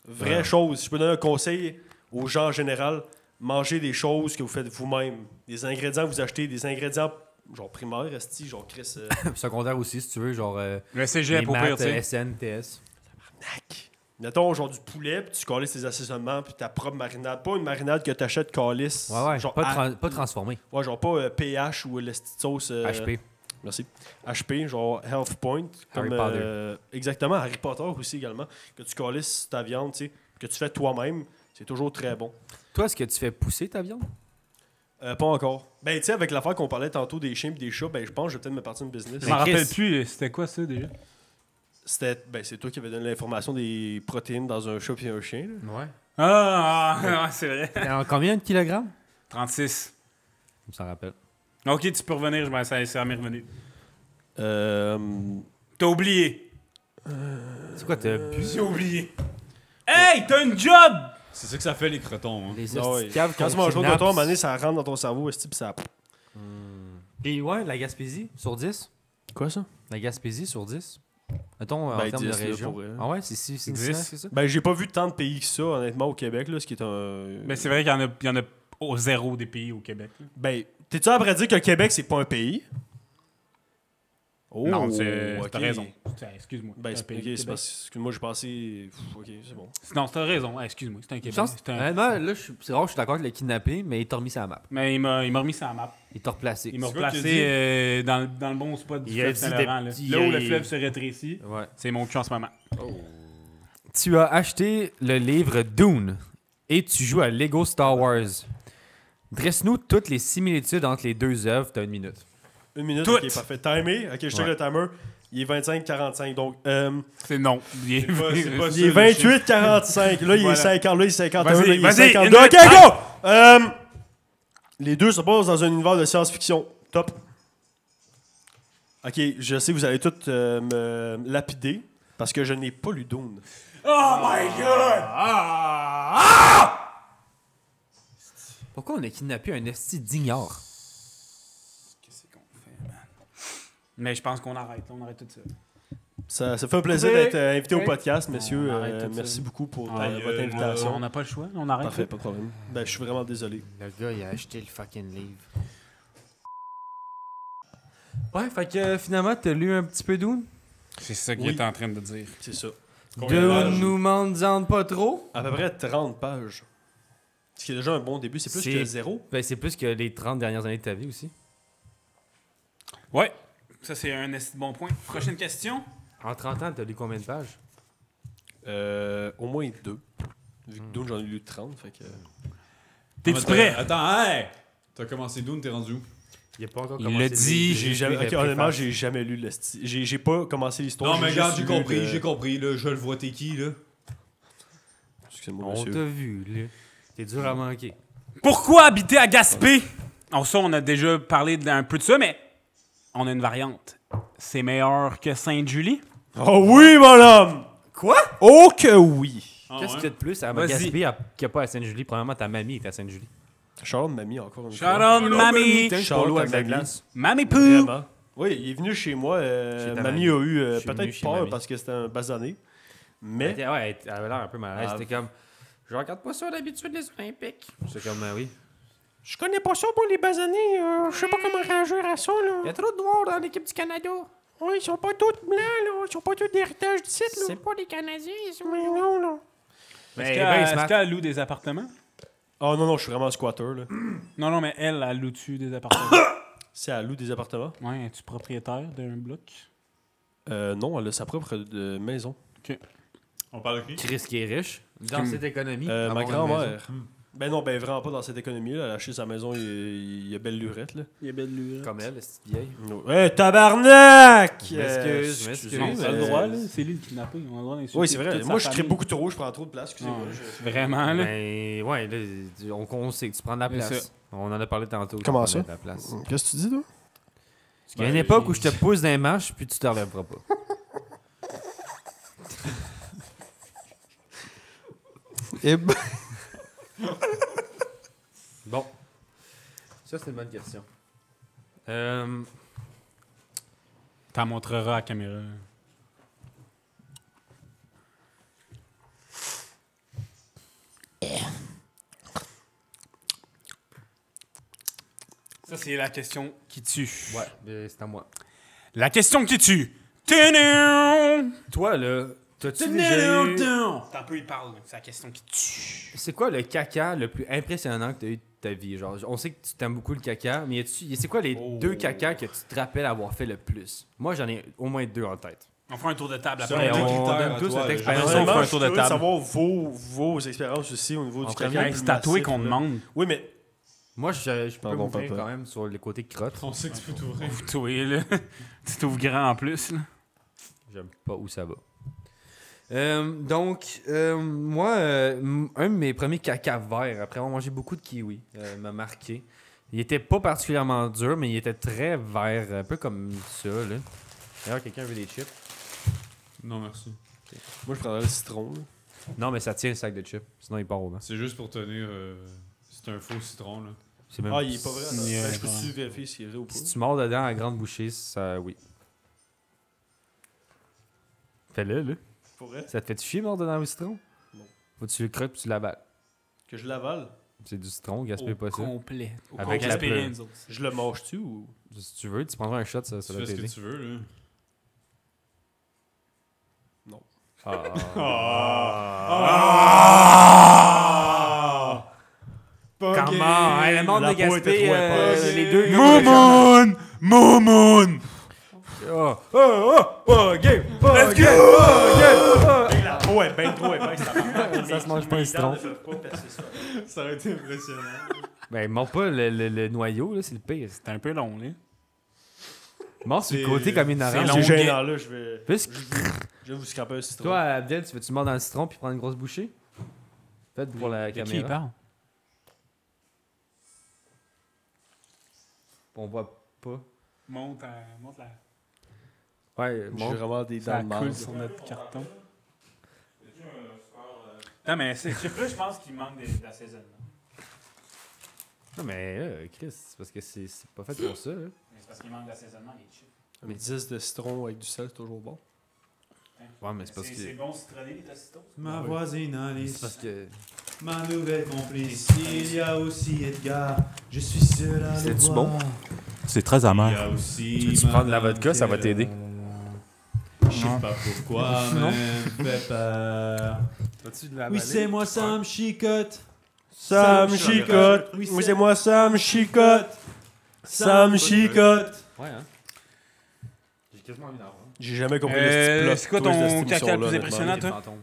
vraie Ouais. chose, si je peux donner un conseil aux gens en général, mangez des choses que vous faites vous-même. Des ingrédients que vous achetez, des ingrédients genre primaires, esti, genre Chris. Secondaire aussi, si tu veux, genre. Le cégep, les au pire, maths, tu sais. SN, TS. Mettons, genre du poulet, puis tu calisses tes assaisonnements, puis ta propre marinade. Pas une marinade que t'achètes calice. Ouais, ouais. Genre, Pas transformé. ouais, genre pas PH ou le petite sauce. HP. Merci. HP, genre Health Point. Harry Comme, Potter. Exactement, Harry Potter aussi également. Que tu calisses ta viande, tu sais, que tu fais toi-même, c'est toujours très bon. Toi, est-ce que tu fais pousser ta viande? Pas encore. Ben, tu sais, avec l'affaire qu'on parlait tantôt des chiens et des chats, ben, je pense que je vais peut-être me partir une business. Je m'en Chris. rappelle plus, c'était quoi ça déjà? C'est toi qui avais donné l'information des protéines dans un chat et un chien. Là. Ouais. Ah, c'est vrai. En combien de kilogrammes? 36. Je m'en rappelle. Ok, tu peux revenir, ça m'est revenu. Euh, T'as oublié. C'est quoi, t'as bu? J'ai oublié. Hey, t'as une job! C'est ça que ça fait, les crotons. Hein. Les ah ouais. hosties caves Quand qu'on tu manges trop de kidnappe. coton, à un moment donné, ça rentre dans ton cerveau, esti, pis ça. Et ouais, la Gaspésie, sur 10? Quoi ça? La Gaspésie, sur 10? Mettons, en Ben, termes de 10, là, région. pour vrai. Ah ouais, c'est 10, c'est ça? Ben, j'ai pas vu tant de pays que ça, honnêtement, au Québec, là, ce qui est un. Mais c'est vrai qu'il y en a au zéro des pays au Québec. là. Ben, t'es-tu après à dire que le Québec, c'est pas un pays? Oh, Non, ok. t'as raison. Excuse-moi. Ben, C'est un c'est pays, ok, c'est Québec. parce que moi, j'ai pensé. Ok, c'est bon. Non, t'as raison. Excuse-moi, c'est un Je Québec. pense, C'est un- honnêtement, là, c'est rare, je suis d'accord avec le kidnappé, mais il t'a remis sa map. Mais il m'a remis ça à la map. Il t'a replacé. Il m'a C'est quoi qu'il a replacé dit? dans le bon spot du Il a fleuve dit Saint-Laurent. des Là. petits- Là où le fleuve se rétrécit, Ouais. c'est mon cul en ce moment. Tu as acheté le livre Dune et tu joues à Lego Star Wars. Dresse-nous toutes les similitudes entre les deux œuvres. T'as une minute. Une minute, Toutes. ok, parfait. Timé, ok, je check Ouais. le timer. Il est 25-45, donc. C'est non. Il est, C'est pas Il ça, est le 28-45. Là, il est Voilà. 50. Là, il est 51. Vas-y, Là, il est vas-y, 52. une Ok, minute. go! Les deux se passent dans un univers de science-fiction. Top. Ok, je sais que vous allez tous me lapider parce que je n'ai pas lu Dune. Oh my god! Pourquoi on a kidnappé un esti d'ignore? Qu'est-ce qu'on fait, man? Mais je pense qu'on arrête. On arrête tout ça. Ça fait un plaisir Oui. d'être invité au Oui. podcast, messieurs. On arrête tout Merci ça. beaucoup pour Ouais, votre On invitation. n'a pas le choix. On arrête. Parfait, pas de problème. Ben, je suis vraiment désolé. Le gars, il a acheté le fucking livre. Ouais, fait que finalement, t'as lu un petit peu Dune? C'est ça qu'il Oui. est en train de dire. C'est ça. Combien Dune d'âge? nous m'en pas trop. À peu près 30 pages. Ce qui est déjà un bon début. C'est plus C'est- que zéro. Ben, c'est plus que les 30 dernières années de ta vie aussi. Ouais. Ça, c'est un esti de bon point. Prochaine question. En 30 ans, t'as lu combien de pages? Au moins 2. Vu que Dune, j'en ai lu 30. Fait que... T'es-tu Attends, prêt? Attends, hey! T'as commencé Dune, t'es rendu où? Il a pas encore Il commencé l'a le dit, livre. J'ai jamais, lu ok, le honnêtement, préface. j'ai jamais lu le style. J'ai pas commencé l'histoire. Non, mais regarde, j'ai juste lu compris, le- j'ai compris, là. Je le vois, t'es qui, là? Excusez-moi, On monsieur. t'a vu, là. T'es dur à manquer. Pourquoi habiter à Gaspé? Oh, ça, on a déjà parlé un peu de ça, mais on a une variante. C'est meilleur que Sainte-Julie? Oh oui, mon homme! Quoi? Oh que oui! Qu'est-ce qu'il y a de plus à Vas-y. Gaspé qu'il n'y a pas à Sainte-Julie? Premièrement, ta mamie est à Sainte-Julie. Charles mamie encore une Shout fois. out, mamie! Charles avec la mamie. glace. Mamie Poo! Vraiment. Oui, il est venu chez moi. Chez ta Mamie mamie. a eu Je suis venu peut-être chez peur mamie. parce que c'était un basané. Elle Mais était- ouais, elle avait l'air un peu mal à l'aise. Ah. C'était comme, je regarde pas ça d'habitude, les Olympiques. C'est comme, oui. Je connais pas ça pour les basanés. Je sais pas comment réagir à ça, Il y là. a trop de noirs dans l'équipe du Canada. Oui, ils sont pas tous blancs, là. Ils sont pas tous d'héritage du site, là. C'est pas les Canadiens, ça. Mais non, là. Est-ce qu'elle loue des appartements? oh non, non, je suis vraiment squatter. Là. Non, mais elle loue-tu des appartements? C'est à loue des appartements? Ouais, es-tu propriétaire d'un bloc? Non, elle a sa propre maison. On parle de qui? Chris qui est riche. Dans cette économie. Ma avoir une grand-mère. maison. Ben non, ben vraiment pas dans cette économie-là. Elle a acheté sa maison, il y a belle lurette. Là. Il y a belle lurette. Comme elle, cette vieille. Ouais, tabarnak! Je m'excuse, excusez, Non, c'est mais- le droit, là. C'est lui le kidnappé. On a le droit d'insulter Oui, c'est vrai. toute Moi, sa je crée famille. beaucoup trop, je prends trop de place. Excusez-moi. Ouais, Vraiment, là. Ben, ouais, là, on sait que tu prends de la C'est place. ça. On en a parlé tantôt. Comment on ça? a de la place. Qu'est-ce que tu dis, toi? Il y a une époque où je te pousse dans les marches, puis tu te relèveras pas. Eh ben... Bon. Ça, c'est une bonne question. T'en montreras à la caméra. Ça, c'est la question qui tue. Ouais, mais c'est à moi. La question qui tue. Tadam! Toi, là, t'as-tu déjà eu... T'as peu, il parle. C'est la question qui tue. C'est quoi le caca le plus impressionnant que t'as eu de ta vie? Genre, on sait que tu t'aimes beaucoup le caca, mais c'est quoi les deux cacas que tu te rappelles avoir fait le plus? Moi, j'en ai au moins 2 en tête. On fera un tour de table Ça, après. on On critères donne à tous toi, notre là. expérience. Honnêtement, Honnêtement, un je tour suis de curieux de table. savoir vos expériences aussi au niveau du caca. Hey, c'est tatoué qu'on massif, demande. Oui, mais Moi, je peux Pardon, m'ouvrir papa. quand même sur les côtés crottes. On sait que tu peux t'ouvrir. Tatoué, là. Tu t'ouvres grand en plus, là. J'aime pas où ça va. Moi, un de mes premiers caca verts, après avoir mangé beaucoup de kiwi, m'a marqué. Il était pas particulièrement dur, mais il était très vert, un peu comme ça. Là. D'ailleurs, quelqu'un veut des chips? Non, merci. moi, je prendrais le citron. là. Non, mais ça tient le sac de chips, sinon il part au vent. C'est juste pour tenir. C'est un faux citron, là. C'est même... Ah, il est pas vrai. Il est- Ben, je peux-tu vérifier s'il est vrai ou pas? Si tu mords dedans à grande bouchée, ça, oui. Fais-le, là. Pour vrai? Ça te fait chier mordre dedans au citron? Non. Faut que tu le croques puis tu l'avales. Que je l'avale? C'est du citron, gaspille pas ça. complet. Avec la Gaspiller, pleure. nous autres. Je le mange-tu ou... Si tu veux, tu prendras un shot, ça Tu va fais ce t'aider. que tu veux, là. Comment? Hey, le monde La de peau était Gaspé, trop épaisse. les deux gars... Moumoun! Moumoun! Game! Let's go! La peau est bien trop épaisse. Ça se mange pas un citron. Ça aurait été impressionnant. Ben, mords pas le noyau, là, c'est le pire. C'est un peu long, là. Mords sur le C'est- côté comme une orange. long. C'est gênant, là. Je vais... Plus- Je vais vous scraper un citron. Toi, Abdel, tu veux-tu mordre dans le citron puis prendre une grosse bouchée? Faites pour la De qui il caméra. parle? On voit pas. Monte la... Ouais, J'ai montre. vraiment des Ça dents de coule marde. sur notre carton. Non, mais c'est plus, je pense qu'il manque d'assaisonnement. Non, mais Chris, c'est parce que c'est pas fait pour ça. Là. Mais c'est parce qu'il manque d'assaisonnement, les chips. Mais 10 de citron avec du sel, c'est toujours bon. Ouais, mais c'est parce C'est que. bon citronné, les tostitos. Ma voisine Alice, C'est parce que. ma nouvelle complice. Il y a aussi Edgar, je suis seul à le C'est-tu voir. bon? C'est très Il y a aussi. Tu veux-tu prendre de la Madame vodka, ça va Keller. t'aider. Je sais pas pourquoi, mais me fait peur. Vas-tu de la Oui, c'est moi, ça me chicote. Ça me Sam chicote. Oui, Oui, c'est moi, ça me chicote. Ça me chicote. Ouais, hein? J'ai quasiment envie d'en voir. J'ai jamais compris le petit plot c'est quoi twist de ton cette caca le émission-là, plus honnêtement. impressionnant, toi? Fantôme.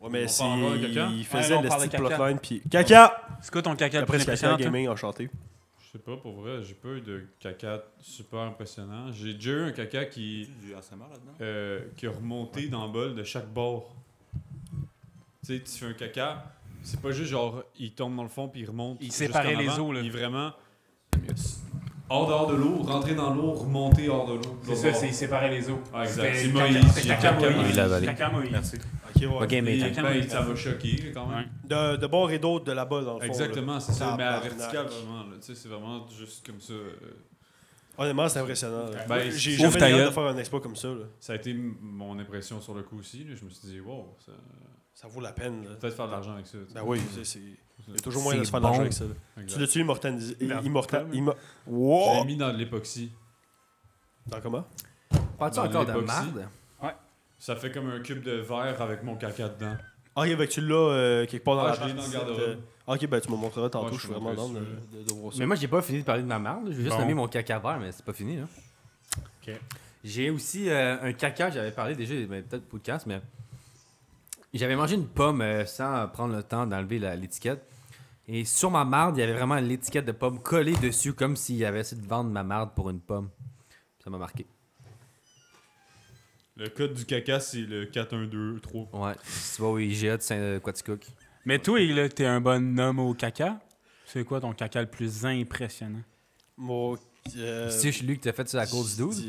Ouais, mais On c'est... parle encore de caca? Il Ouais, faisait là, on le parle de petit caca. plotline, puis... Caca! C'est quoi ton caca le Après, plus c'est Caca impressionnant, toi? Gaming, enchanté. Je sais pas, pour vrai, j'ai pas eu de caca super impressionnant. J'ai déjà eu un caca qui a remonté dans le bol de chaque bord. Tu sais, tu fais un caca, c'est pas juste genre, il tombe dans le fond puis il remonte. Il jusqu'en séparait les avant. eaux, là. Il est vraiment hors dehors de l'eau, rentrer dans l'eau, remonter hors de l'eau. C'est ça, c'est il séparait les eaux. Ah, exact. C'était C'est caca- Moïse. c'était caca Caca Moïse. Il l'a avalé. Caca Moïse. Merci. Ok, ouais. Ok, mais Et- t'as- Ben, ça m'a choqué quand même. De bord et d'autre de là-bas, dans le fond. Exactement, là. c'est ça. Mais à la Tabarnak. verticale, vraiment. Là. Tu sais, c'est vraiment juste comme ça. Honnêtement, c'est impressionnant. là. Ben, J'ai ouvre jamais ta eu hâte gueule. de faire un exploit comme ça. Là. Ça a été mon impression sur le coup aussi. Là. Je me suis dit, wow, ça... Ça vaut la peine. Là. peut-être faire de l'argent avec ça. tu sais. Ben oui, il y a toujours moyen de C'est se faire de l'argent bon. avec ça. là. Exact. Tu l'as-tu immortalisé? Je Wow! l'ai mis dans de l'époxy. Dans comment? Parles-tu Dans encore de l'époxy. marde? Ça fait comme un cube de verre avec mon caca dedans. Ah, ok, ben tu l'as quelque part dans Ah, la je l'ai dans le partie, garde-robe. Ok, ben tu me montreras tantôt, Ouais, je je suis te vraiment montrerai dans si tu de voir ça. Mais moi, j'ai pas fini de parler de ma marde. J'ai juste Bon. nommé mon caca vert, mais c'est pas fini. Là. Ok. J'ai aussi un caca, j'avais parlé déjà, ben, peut-être podcast, mais j'avais mangé une pomme sans prendre le temps d'enlever l'étiquette. Et sur ma marde, il y avait vraiment l'étiquette de pomme collée dessus, comme s'il avait essayé de vendre ma marde pour une pomme. Ça m'a marqué. Le code du caca, c'est le 4123. Ouais, si tu vas au IGA de Saint-Quaticook. Mais toi, là, t'es un bon homme au caca. C'est quoi ton caca le plus impressionnant? Mon. C'est chez lui que t'as fait sur la cour du 12?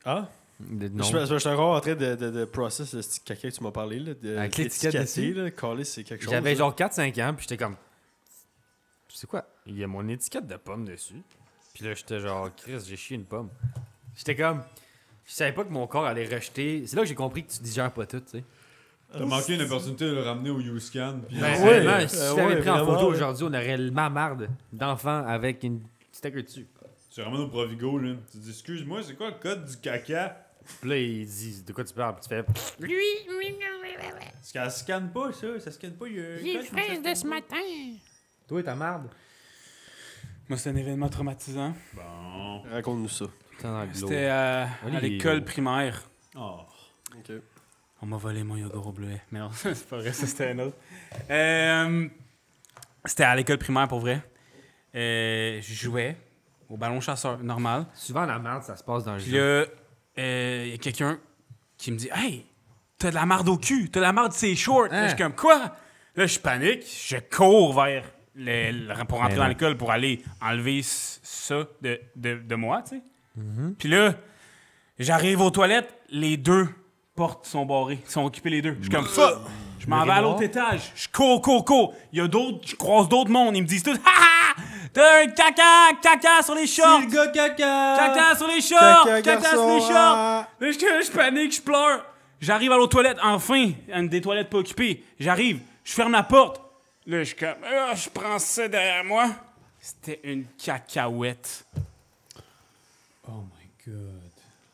Ah? Non. Je suis encore en train de process le petit caca que tu m'as parlé. Là, Avec l'étiquette dessus? là, calé, c'est quelque chose. J'avais là. genre 4-5 ans, puis j'étais comme. C'est quoi? Il y a mon étiquette de pomme dessus. Puis là, j'étais genre, Chris, j'ai chié une pomme. J'étais comme. Je savais pas que mon corps allait rejeter. C'est là que j'ai compris que tu digères pas tout, tu sais. T'as manqué une opportunité de le ramener au U-Scan. Puis Ben, ouais, honnêtement, si tu t'avais pris en vraiment, photo ouais. aujourd'hui, on aurait ma marde d'enfant avec une sticker dessus. tu ramènes au Provigo, là. Tu dis, excuse-moi, c'est quoi le code du caca? Puis là, il dit, de quoi tu parles? Puis tu fais. Parce qu'elle scanne pas, ça. Ça scanne pas. J'ai faim de ce matin. Toi, ta marde. Moi, c'est un événement traumatisant. Bon. Raconte-nous ça. C'était à l'école primaire. Oh. Ok. On m'a volé mon yogourt au bleuet. Mais non, c'est pas vrai, ça c'était un autre. C'était à l'école primaire pour vrai. Je jouais au ballon chasseur, normal. Souvent, la marde, ça se passe dans le Puis jeu. là, il y a quelqu'un qui me dit Hey, t'as de la marde au cul, t'as de la marde c'est short. Là, Hein? je suis comme quoi? Là, je panique, je cours vers pour rentrer dans non. l'école pour aller enlever ça de moi, tu sais. Puis là, j'arrive aux toilettes, les deux portes sont barrées, sont occupées les deux. Je suis comme fuck! Je m'en vais à l'autre étage, je cours. Il y a d'autres, je croise d'autres mondes, ils me disent tous Ha ha! T'as un caca sur les shorts! C'est le gars caca! Caca sur les shorts! Caca, Caca sur les garçon, shorts! ah! Là, je panique, je pleure. J'arrive à l'autre toilette, enfin, une des toilettes pas occupées. J'arrive, je ferme la porte. Là, je suis comme, je prends ça derrière moi. C'était une cacahuète. Oh my god.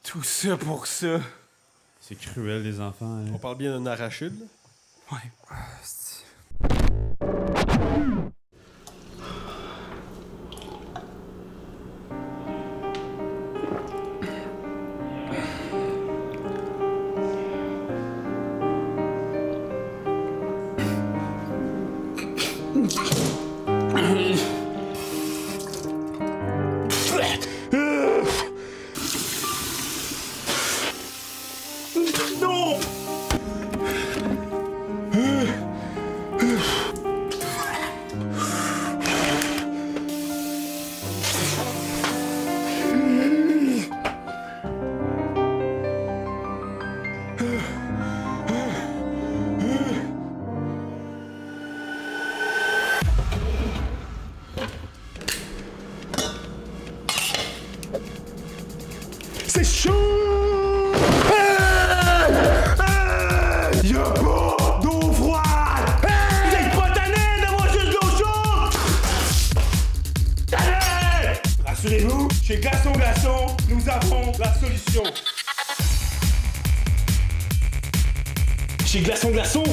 Tout ça pour ça. C'est cruel, les enfants. Hein. On parle bien d'un arachide. Là. Ouais. C'est chaud! Y'a pas d'eau froide! Vous êtes pas tanné d'avoir juste de l'eau chaude! Tanné! Rassurez-vous, chez Glaçon, nous avons la solution. Chez Glaçon,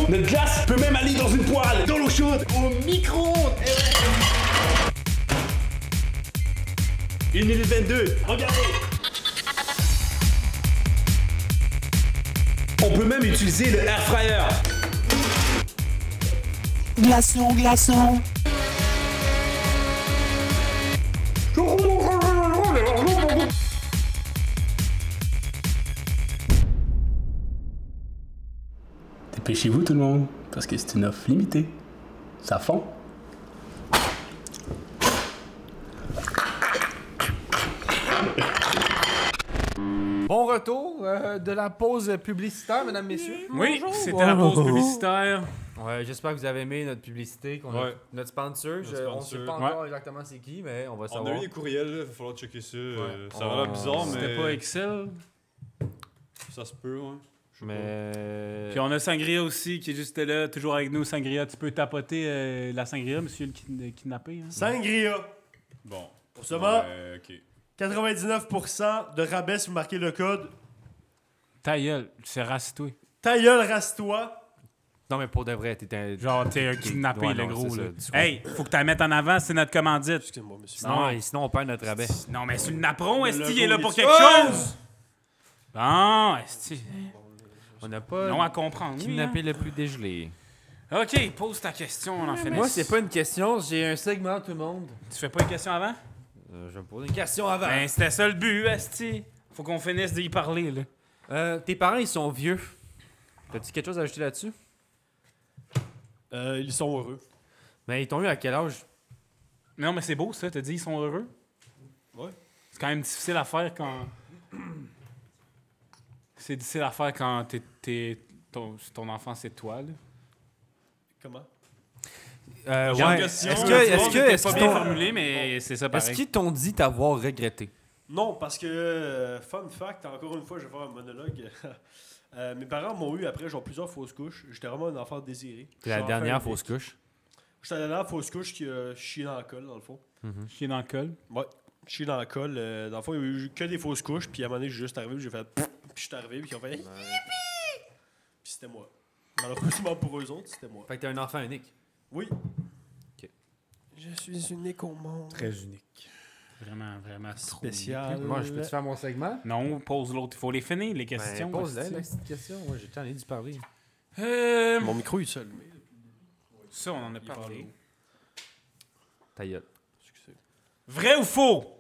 notre glace peut même aller dans une poêle, dans l'eau chaude, au micro-ondes. 1 minute 22, regardez! On peut même utiliser le air fryer. Glaçon. Dépêchez-vous tout le monde, parce que c'est une offre limitée. Ça fond. Bon retour de la pause publicitaire, mesdames, messieurs. Oui, c'était la pause publicitaire. Ouais, j'espère que vous avez aimé notre publicité, Ouais. notre sponsor. On sponsor. sait pas encore exactement c'est qui, mais on va On savoir. a eu des courriels, il va falloir checker ça. Ça On- a l'air bizarre, mais. C'était pas Excel. Ça se peut, ouais. Mais. Puis on a Sangria aussi qui est juste là, toujours avec nous. Sangria, tu peux tapoter la Sangria, monsieur le kidnappé. Hein? Sangria. Bon. Pour ce moment, Ok. 99% de rabais si vous marquez le code. Ta gueule, c'est rasse-toi. Ta gueule, rase-toi. Non, mais pour de vrai, t'es un. Genre, t'es un kidnappé, Ouais, le non, gros. c'est Là. ça, du Hey, faut que tu la mettes en avant, c'est notre commandite. Excusez-moi, monsieur. Sinon, on perd notre rabais. Non, mais sur le napperon, est-ce Le qu'il est là logo, pour il- quelque Oh! chose? Bon, est-ce On n'a pas non à comprendre. oui, kidnappé le plus dégelé. hein? OK, pose ta question, on en fait. Moi, c'est pas une question, j'ai un segment, tout le monde. Tu fais pas une question avant? Je vais me poser une question avant. Ben, c'était ça le but, esti. Faut qu'on finisse d'y parler, là. Tes parents, ils sont vieux. T'as-tu quelque chose à ajouter là-dessus? Ils sont heureux. Mais ils t'ont eu à quel âge? Non, mais c'est beau, ça. T'as dit, ils sont heureux? Ouais. C'est quand même difficile à faire quand... C'est difficile à faire quand ton enfant, c'est toi, là. Comment? Ouais. question. Est-ce pas qu'ils bien t'ont- formulé, mais c'est ça pareil. est-ce qu'ils t'ont dit t'avoir regretté? Non, parce que, fun fact, encore une fois, je vais faire un monologue. Mes parents m'ont eu après genre plusieurs fausses couches. J'étais vraiment un enfant désiré. C'est la Genre dernière fait- fausse couche. J'étais la dernière fausse couche qui a chié dans la colle, dans le fond. Chier dans le col. Ouais, chié dans la colle. Dans le fond, il y a eu que des fausses couches. Puis à un moment donné, j'ai juste arrivé, j'ai fait puis je suis arrivé, puis ils ont fait Yippee! Puis c'était moi. Malheureusement pour eux autres, c'était moi. Fait que t'es un enfant unique. Oui. Ok. Je suis unique au monde. Très unique. Vraiment, vraiment trop Spécial. Moi, je peux-tu faire mon segment? unique. Non, pose l'autre. Il faut les finir, les questions. Ben, pose-la, hostie. la petite question. Moi, j'ai tant dû parler. Mon micro est seul. Mais... Ça, on en a Il parle parlé. Ta gueule. Excusez. Vrai ou faux?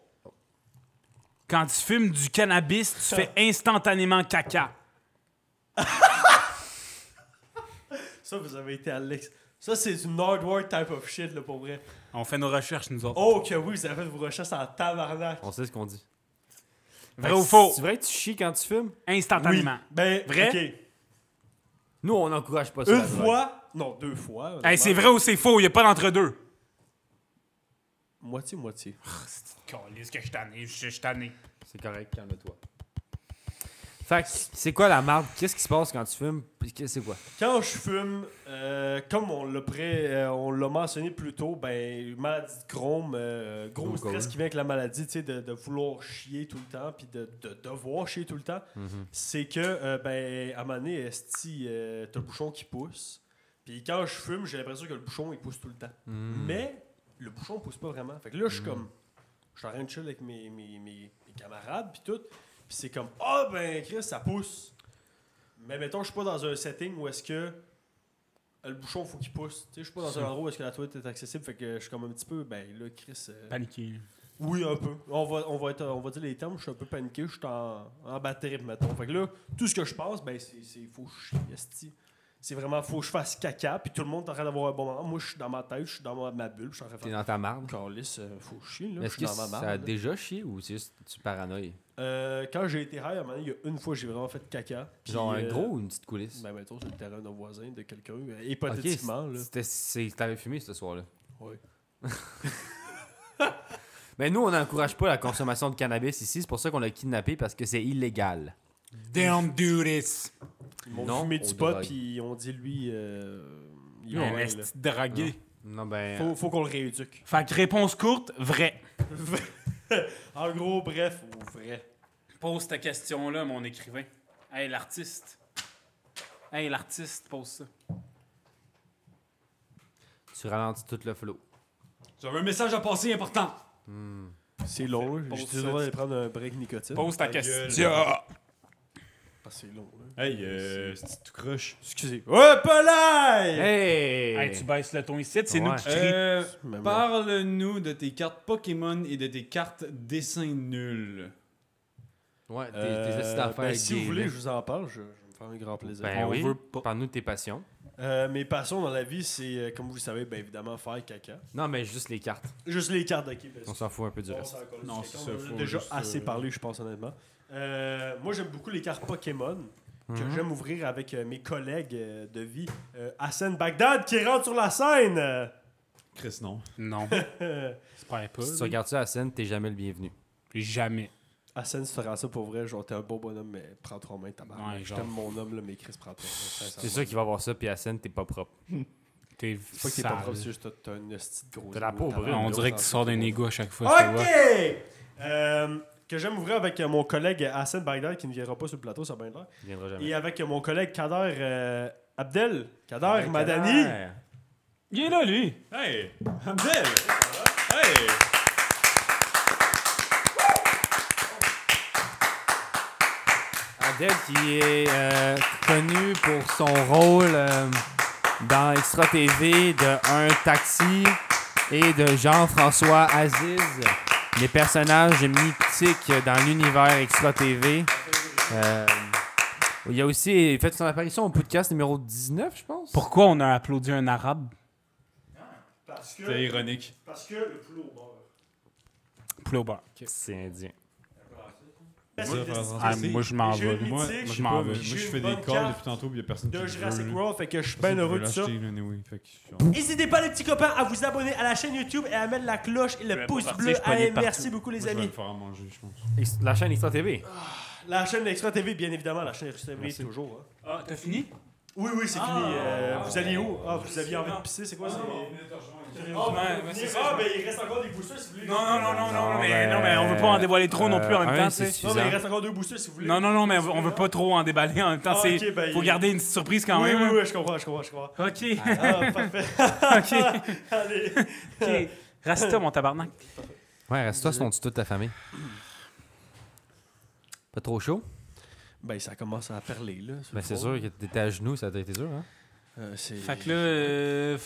Quand tu fumes du cannabis, tu fais instantanément caca. Ça, vous avez été à l'ex. Ça, c'est du Nordward type of shit, là, pour vrai. On fait nos recherches, nous autres. Oh, que oui, vous avez fait vos recherches en tabarnak. On sait ce qu'on dit. Vrai ou faux? C'est vrai que tu chies quand tu fumes? Instantanément. Ben, Vrai? ok. Nous, on n'encourage pas ça. Une la drogue. fois. Non, deux fois. Hey, c'est vrai ou c'est faux? Il n'y a pas d'entre-deux. Moitié-moitié. Calisse que je suis tanné. Je suis tanné. C'est correct, calme-toi. Fait que, c'est quoi la marde? Qu'est-ce qui se passe quand tu fumes? Puis c'est quoi? Quand je fume, comme on l'a mentionné plus tôt, ben, maladie de Crohn, gros Donc, stress ouais. qui vient avec la maladie, tu sais, de vouloir chier tout le temps, puis de devoir chier tout le temps, c'est que, ben, à un moment donné, esti, t'as le bouchon qui pousse. Puis quand je fume, j'ai l'impression que le bouchon, il pousse tout le temps. Mais le bouchon pousse pas vraiment. Fait que là, je suis comme, je suis en train de chill avec mes camarades, puis tout. Puis c'est comme, ah ben Chris, ça pousse. Mais mettons, je suis pas dans un setting où est-ce que le bouchon, faut qu'il pousse. Tu sais, je suis pas dans un endroit où est-ce que la toilette est accessible. Fait que je suis comme un petit peu, ben là, Chris. Paniqué. Oui, un peu. On va dire les termes, je suis un peu paniqué, je suis en bad trip, mettons. Fait que là, tout ce que je pense, ben c'est faut chier, esti. C'est vraiment, faut que je fasse caca, puis tout le monde est en train d'avoir un bon moment. Moi, je suis dans ma tête, je suis dans ma bulle, je suis en train de T'es faire. dans ta marde? Carlis, faut chier, là. Je Est-ce suis que dans ma ça a marde. déjà chié ou c'est juste tu paranoïes? Quand j'ai été high, à un moment donné, il y a une fois, j'ai vraiment fait caca. Puis, Genre un gros ou une petite coulisse? Ben, mettons, sur le terrain d'un voisin, de quelqu'un. Hypothétiquement, là. T'avais fumé ce soir-là. Ouais. Mais nous, on n'encourage pas la consommation de cannabis ici. C'est pour ça qu'on l'a kidnappé parce que c'est illégal. Don't do this. Ils m'ont Non, fumé au du pot, drogue. puis on dit, lui, il Un est ouais, esti de drogué. Non, ben. faut qu'on le rééduque. Fait que réponse courte, vrai. En gros, bref, ou vrai. Pose ta question-là, mon écrivain. Hey, l'artiste. Hey, l'artiste, pose ça. Tu ralentis tout le flow. J'avais un message à passer important. C'est long, là. Pose J'ai ça. le droit d'aller prendre un break nicotine. Pose ta Ta gueule. question. Parce que c'est long, là. Hey, c'est tout croche. Excusez. Ouais, Pelay! Hey! Hey, tu baisses le ton ici, c'est Ouais. nous qui crie. Même Parle-nous de tes cartes Pokémon et de tes cartes dessins nuls. Ouais, t'es assez d'affaires ben, si gay, vous voulez, là. je vous en parle, je vais me faire un grand plaisir. Ben On oui, veut pas. parle-nous de tes passions. Mes passions dans la vie, c'est, comme vous le savez, ben évidemment, faire caca. Non, mais juste les cartes. Juste les cartes, ok. Ben, On s'en fout un peu du on reste. s'en colle. Non, C'est c'est con, ça, on en a faut déjà juste, assez parlé, je pense, honnêtement. Moi, j'aime beaucoup les cartes Pokémon que j'aime ouvrir avec mes collègues de vie. Hassan Bagdad qui rentre sur la scène! Chris, non. Non. J'espère pas. Si tu regardes ça à la scène, t'es jamais le bienvenu. Jamais. Hassan, si tu rends ça pour vrai, genre, t'es un beau bonhomme, mais prends trois mains, tabarnak. Ouais, Je genre. t'aime mon homme, là, mais Chris, prends trois mains. C'est sûr qu'il va voir ça, puis à la scène, t'es pas propre. T'es C'est pas que t'es pas sale. propre, c'est juste que t'as une hostie de gros. T'as la peau brune. On dirait que tu sors d'un égo à chaque fois. je te vois. OK! Que j'aime ouvrir avec mon collègue Hassan Bagdad qui ne viendra pas sur le plateau, ça a bien l'air. Il viendra jamais. Et avec mon collègue Kader Kader Madani. Il est là, lui. Hey, Abdel! Hey! Adèle qui est connu pour son rôle dans Extra TV de Un Taxi et de Jean-François Aziz, les personnages mythiques dans l'univers Extra TV. Il a aussi fait son apparition au podcast numéro 19, je pense. Pourquoi on a applaudi un arabe? C'était ironique. Parce que le poulet au beurre. Poulet au beurre. C'est indien. Moi, je m'en vais. Moi, je m'en vais. Moi, je fais des calls depuis tantôt, puis il y a personne qui de veut. Jurassic là. World, fait que je suis Personne bien qui veut heureux de ça. l'acheter, là, anyway, fait que- N'hésitez pas, les petits copains, à vous abonner à la chaîne YouTube et à mettre la cloche et le vais pouce pas partir, bleu. je pognais Allez, partout. merci beaucoup, les Moi, je vais amis. me faire à manger, je pense. La chaîne Extra TV. La chaîne Extra TV, bien évidemment, la chaîne Extra TV, toujours. Hein. Ah, t'as fini? Oui, c'est fini. Vous alliez où? Ah, vous aviez envie de pisser, c'est quoi ça? Ben il reste encore des boosters si vous voulez. Non, mais on veut pas en dévoiler trop non plus en même temps, tu sais. Non, mais il reste encore 2 boosters si vous voulez. Non, mais on veut pas trop en déballer en même temps. Ah, ok, ben, Faut garder une petite surprise quand Oui, même. je comprends. Ok. Ah, parfait. Ok. Allez. Ok. Rasta, mon tabarnak. Ouais, reste-toi, sinon tu toute ta famille. Pas trop chaud? Ben, ça commence à perler, là. Ben, c'est sûr que t'étais à genoux, ça a été dur, hein? Fait que là,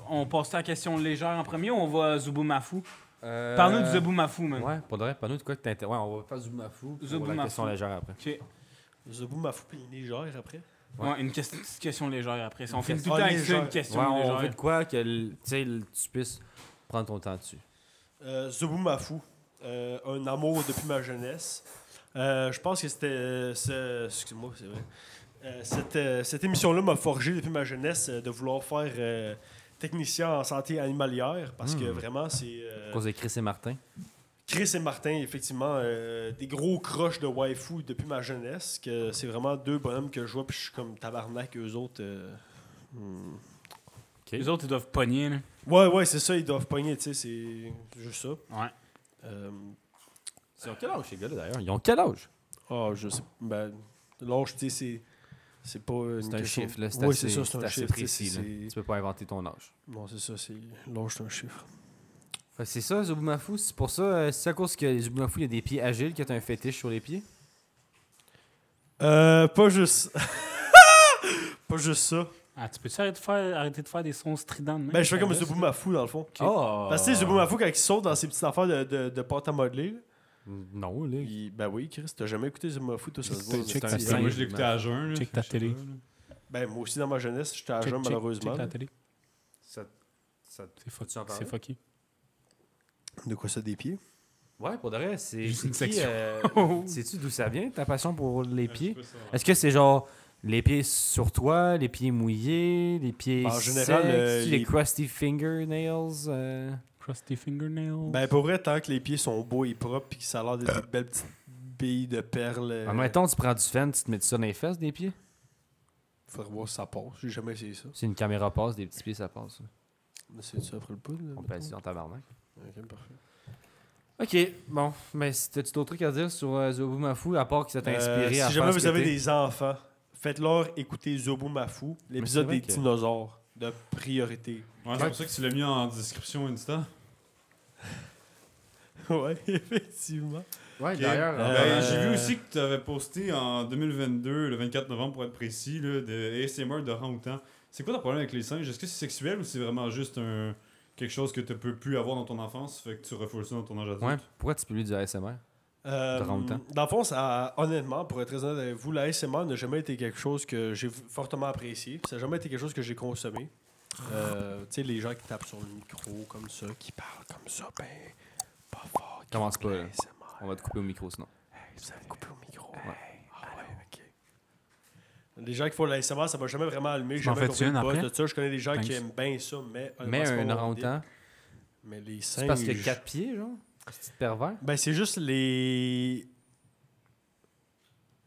on passe à la question légère en premier ou on va à Zubumafu? Parle-nous du Zubumafu, man. Ouais, pour de vrai, parle-nous de quoi que t'intéresse. Ouais, on va faire Zubumafu pour Zubumafu. la question légère après. Ok. Zoubou m'a foutu une légère après. Ouais, une petite question légère après. On finit tout question le temps avec ça, légère. une question Ouais, on légère. veut de quoi que tu puisses prendre ton temps dessus. Zoubou Mafou, un amour depuis ma jeunesse. Je pense que c'était. Excuse-moi, c'est vrai. Cette émission-là m'a forgé depuis ma jeunesse de vouloir faire technicien en santé animalière parce que vraiment, c'est. À cause de Chris et Martin. Chris et Martin, effectivement, des gros croches de waifu depuis ma jeunesse. Que c'est vraiment 2 bonhommes que je vois, puis je suis comme tabarnak, eux autres. Les autres, ils doivent pogner, là. Ouais, c'est ça, ils doivent pogner, tu sais, c'est juste ça. Ouais. Ils ont quel âge, ces gars-là, d'ailleurs? Ils ont quel âge? Je sais. Ben, l'âge, tu sais, c'est pas une C'est un question- chiffre, là. C'est Oui, assez, c'est ça, c'est un assez chiffre. précis, là. Tu peux pas inventer ton âge. Non, c'est ça, c'est. L'âge, c'est un chiffre. Fait que c'est ça, Zubumafu. C'est pour ça, c'est à cause que Zubumafu, il y a des pieds agiles, que t'as un fétiche sur les pieds? Pas juste. Pas juste ça. Ah, tu peux-tu arrêter de faire des sons stridents de même? Ben, je fais comme Zoubou Mafou, dans le fond. Oh! Parce que, tu sais, Zoubou Mafou, quand il saute dans ses petites affaires de pâte à modeler, là, Non, là. ben oui, Chris, t'as jamais écouté Zoubou Mafou, toi, ça se voit. check c'est un ta singe, télé. Moi, je l'écoutais à jeun. là, Check ta fait que je sais télé. pas, là. Ben, moi aussi, dans ma jeunesse, j'étais à jeun, malheureusement. Check ta télé. Ça C'est Tu en parles? c'est fucké. De quoi ça, des pieds? Ouais, pour de vrai, c'est. Juste une c'est qui, section. sais-tu d'où ça vient, ta passion pour les pieds? Je sais pas ça, ouais. Est-ce que c'est genre les pieds sur toi, les pieds mouillés, les pieds En général, secs, les les- crusty fingernails? Crusty fingernails. Ben, pour vrai, tant que les pieds sont beaux et propres, puis que ça a l'air d'être des belles petites billes de perles. En même temps, tu prends du fen, tu te mets ça dans les fesses des pieds? Faudrait voir si ça passe. J'ai jamais essayé ça. Si une caméra passe, des petits pieds, ça passe. C'est ça après le poudre? là, On peut mettons? être dans tabarnak. Ok, parfait. Ok, bon, mais t'as-tu d'autres trucs à dire sur Zubumafu, à part que ça t'a inspiré à Si faire jamais ce vous que avez t'es? des enfants, faites-leur écouter Zoubou Mafou, l'épisode vrai des que- dinosaures, de priorité. Ouais, c'est pour ça que tu l'as mis en description Insta. Ouais, effectivement. Ouais, Ok. d'ailleurs. Ben, j'ai vu aussi que tu avais posté en 2022, le 24 novembre pour être précis, là, de ASMR de orang-outan. C'est quoi ton problème avec les singes? Est-ce que c'est sexuel ou c'est vraiment juste quelque chose que tu peux plus avoir dans ton enfance, fait que tu refoules ça dans ton âge adulte? Ouais, pourquoi tu publies du ASMR? orang-outan. Dans le fond, honnêtement, pour être très honnête avec vous, la ASMR n'a jamais été quelque chose que j'ai fortement apprécié. Ça n'a jamais été quelque chose que j'ai consommé. Tu sais, les gens qui tapent sur le micro comme ça, qui parlent comme ça, ben, pas fort. qui Commence font de pas, là. l'ASMR. On va te couper au micro sinon. Hey, vous avez coupé au micro. Ah ouais, ok. Les gens qui font de l'ASMR, ça m'a jamais vraiment allumé. J'ai m'en jamais fais-tu compris le une buzz après? de ça. Je connais des gens qui Thanks. aiment bien ça, mais... Mais honnêtement, c'est un pas mon orang-outan, dip. Mais les singes... c'est parce qu'il y a 4 pieds, genre? C'est petit pervers? Ben, c'est juste les...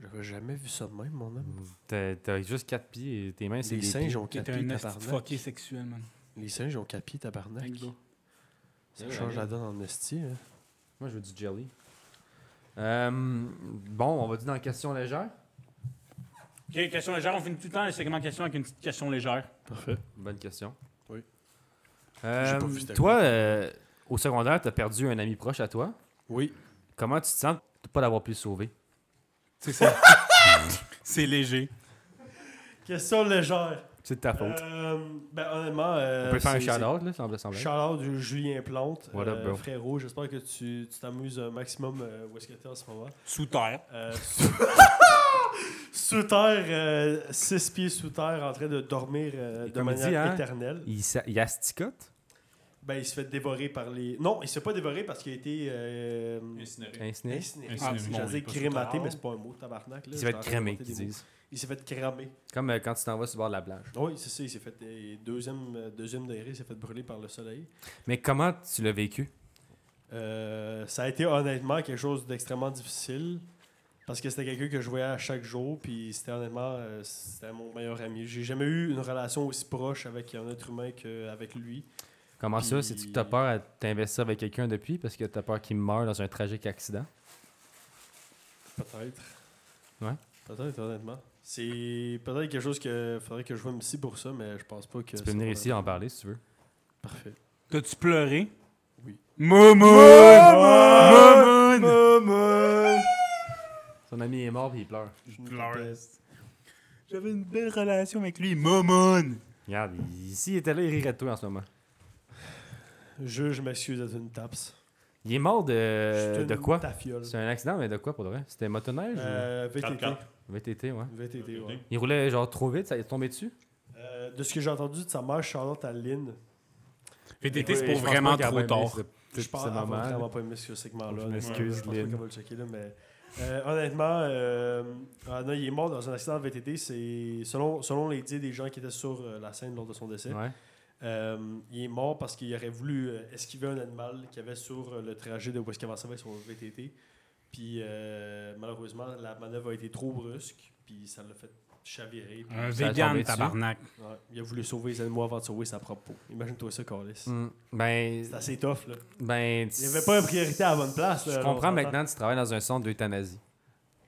J'avais jamais vu ça de même, mon homme. T'as juste 4 pieds et tes mains, c'est Les des singes pieds. ont 4 T'es pieds, un esti tabarnak. fucké sexuel, man. Les singes ont 4 pieds, tabarnak. Thanks, bro. Ça change la donne en esti. Hein. Moi, je veux du jelly. Bon, on va dire dans la question légère. Ok, question légère. On finit tout le temps le segment question avec une petite question légère. Parfait. Bonne question. Oui. Euh, pas vu c'était toi, au secondaire, t'as perdu un ami proche à toi. Oui. Comment tu te sens de pas l'avoir pu sauver? C'est ça. C'est léger. Question légère. C'est de ta faute. Ben, honnêtement... on peut faire un shout-out, là, semble sembler. Shout-out de Julien Plante. What up, bro? Frérot, j'espère que tu t'amuses un maximum où est-ce que t'es en ce moment. Sous terre. Sous terre, 6 pieds sous terre, en train de dormir de comme il manière dit, hein? éternelle. Il asticote? Ben, il se fait dévorer par les... Non, il se fait pas dévorer parce qu'il a été... Incinéré. Incinéré. incinéré. Ah, J'allais bon, dire il est pas crématé, sous-terre. mais c'est pas un mot, tabarnak. Là. Il s'est fait Je suis en train cramer, d'inventer qu'ils des mots. disent. Il s'est fait cramer. Comme quand tu t'en vas sur le bord de la plage. Oui, c'est ça, il s'est fait... deuxième degré, il s'est fait brûler par le soleil. Mais comment tu l'as vécu? Ça a été honnêtement quelque chose d'extrêmement difficile parce que c'était quelqu'un que je voyais à chaque jour, puis c'était honnêtement c'était mon meilleur ami. J'ai jamais eu une relation aussi proche avec un être humain qu'avec lui. Comment ça? Puis- C'est-tu que t'as peur à t'investir avec quelqu'un depuis parce que t'as peur qu'il meure dans un tragique accident? Peut-être. Ouais. Peut-être, honnêtement. C'est peut-être quelque chose que faudrait que je sois ici pour ça, mais je pense pas que. Tu peux venir ici en parler si tu veux. Parfait. T'as-tu pleuré? Oui. Momoun! Son ami est mort et il pleure. J'avais une belle relation avec lui, Momoun! Regarde, ici, il était là, il rirait de toi en ce moment. Je m'excuse d'être une taps. Il est mort Je suis de une quoi? tafiole. C'est un accident, mais de quoi pour de vrai? C'était motoneige VTT. 4x4. ou VTT, ouais. VTT, ouais. Il roulait genre trop vite, ça est tombé dessus? De ce que j'ai entendu de sa mère, Charlotte à Lynn, VTT, c'est Ouais, pour je pense vraiment pas qu'elle trop va aimer tard. je pense c'est qu'elle va normal. vraiment pas aimer ce segment-là. Je m'excuse, Je pense pas Lynn. qu'elle va le checker, là, mais... honnêtement, non, il est mort dans un accident de VTT. C'est selon les dires des gens qui étaient sur la scène lors de son décès. Ouais. Il est mort parce qu'il aurait voulu esquiver un animal qu'il y avait sur le trajet de où est-ce qu'il avançait avec son VTT. Puis malheureusement, la manœuvre a été trop brusque. Puis ça l'a fait chavirer. Puis, Un Ça a vegan, tombé dessus. tabarnak. ouais, il a voulu sauver les animaux avant de sauver sa propre peau. Imagine-toi ça, Carlis. Ben, C'est assez tough, là. ben, Il n'y avait pas une priorité à la bonne place. Là, je là, on comprends s'entend. maintenant que tu travailles dans un centre d'euthanasie.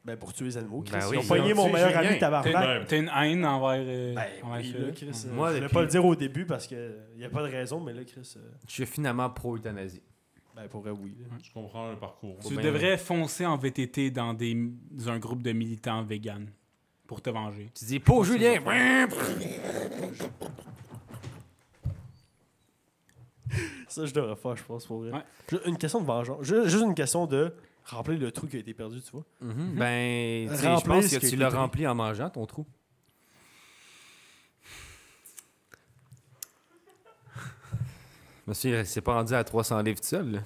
Ben, pour tuer les animaux, Chris. Ben Ils oui, ont ils pogné ont mon tué meilleur Julien. ami, tabarnak. T'as une haine envers Ben, envers oui, ça. là, Chris. Moi, je voulais depuis- pas le dire au début parce qu'il n'y a pas de raison, mais là, Chris, Je suis finalement pro-euthanasie. ben, pour vrai, oui. là. Je comprends le parcours. Tu ben, devrais foncer en VTT dans un groupe de militants vegan pour te venger. Tu dis, pour Julien! Ça, je devrais faire, je pense, pour vrai. Ouais. Une question de vengeance. Juste une question de remplir le trou qui a été perdu, tu vois. Ben, tu sais, je Remplir pense ce que qui a tu été l'as pris. rempli en mangeant ton trou. Monsieur, c'est pas rendu à 300 livres tout seul, là.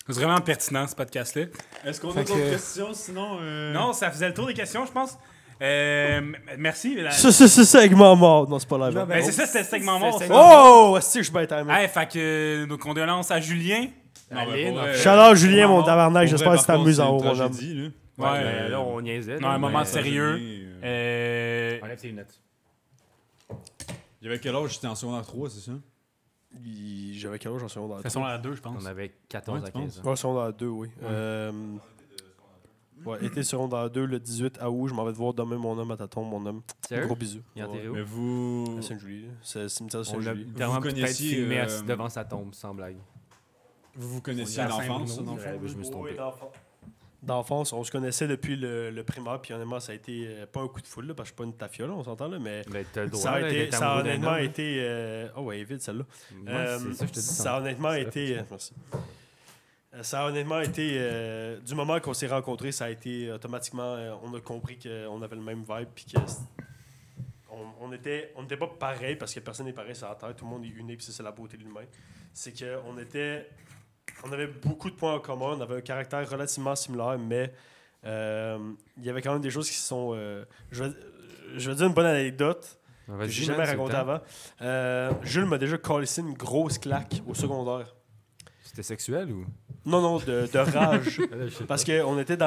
C'est vraiment pertinent, ce podcast-là. Est-ce qu'on a Fait d'autres que- questions? Sinon, Non, ça faisait le tour des questions, je pense. Merci. C'est segment mort. Non, c'est pas live. Non, hein. Ben, c'est ça, c'était le segment mort. c'est- ça. Oh, est-ce que je suis bien timé? Hey, fait que nos condoléances à Julien. non, Allez, mais pour non. vrai, Chaleur, Julien, segment mon mort. tabarnak. pour J'espère vrai, que tu par contre, t'amuses en c'est haut, une mon homme. tragédie, là. Ouais, Ben, là, on niaisait. Non, un moment mais- sérieux. Julien, Enlève tes lunettes. Il y avait quel âge? J'étais en secondaire 3, c'est ça? J'avais quel âge en secondaire? De toute façon, la 2, je pense. On avait 14 Ouais, à tu 15 ans. Ouais, secondaire 2, oui. Ouais, été secondaire 2, le 18 août, je m'en vais te voir demain, mon homme, à ta tombe, mon homme. Sérieux? Gros bisous. Il est enterré où? Mais vous. À Sainte-Julie, là. C'est le cimetière de On l'a Sainte-Julie. littéralement peut-être connaissiez, filmé assis devant sa tombe, sans blague. Vous connaissiez On est à à l'enfance, Saint-Bruno, dans le fond? Ouais, je me suis trompé. D'enfance, on se connaissait depuis le primaire, puis honnêtement, ça a été pas un coup de foule, là, parce que je suis pas une tafiole, on s'entend, là, mais Ben, t'as le droit, ça a, là, été, d'être ça a amoureux d'un honnêtement homme. été... Oh ouais, vite celle-là. Ouais, c'est ça, je te dis. Ça a honnêtement c'est été... la merci. Ça a honnêtement été... du moment qu'on s'est rencontrés, ça a été automatiquement... on a compris qu'on avait le même vibe, puis que... On n'était pas pareil, parce que personne n'est pareil sur la Terre, tout le monde est unique, puis c'est la beauté de l'humain. C'est qu'on était... On avait beaucoup de points en commun, on avait un caractère relativement similaire, mais il y avait quand même des choses qui sont... je vais dire une bonne anecdote que Vas-y, j'ai man, jamais c'est le racontée temps. avant. Jules m'a déjà collé une grosse claque au secondaire. C'était sexuel ou? Non, de rage. Je sais Parce pas. qu'on était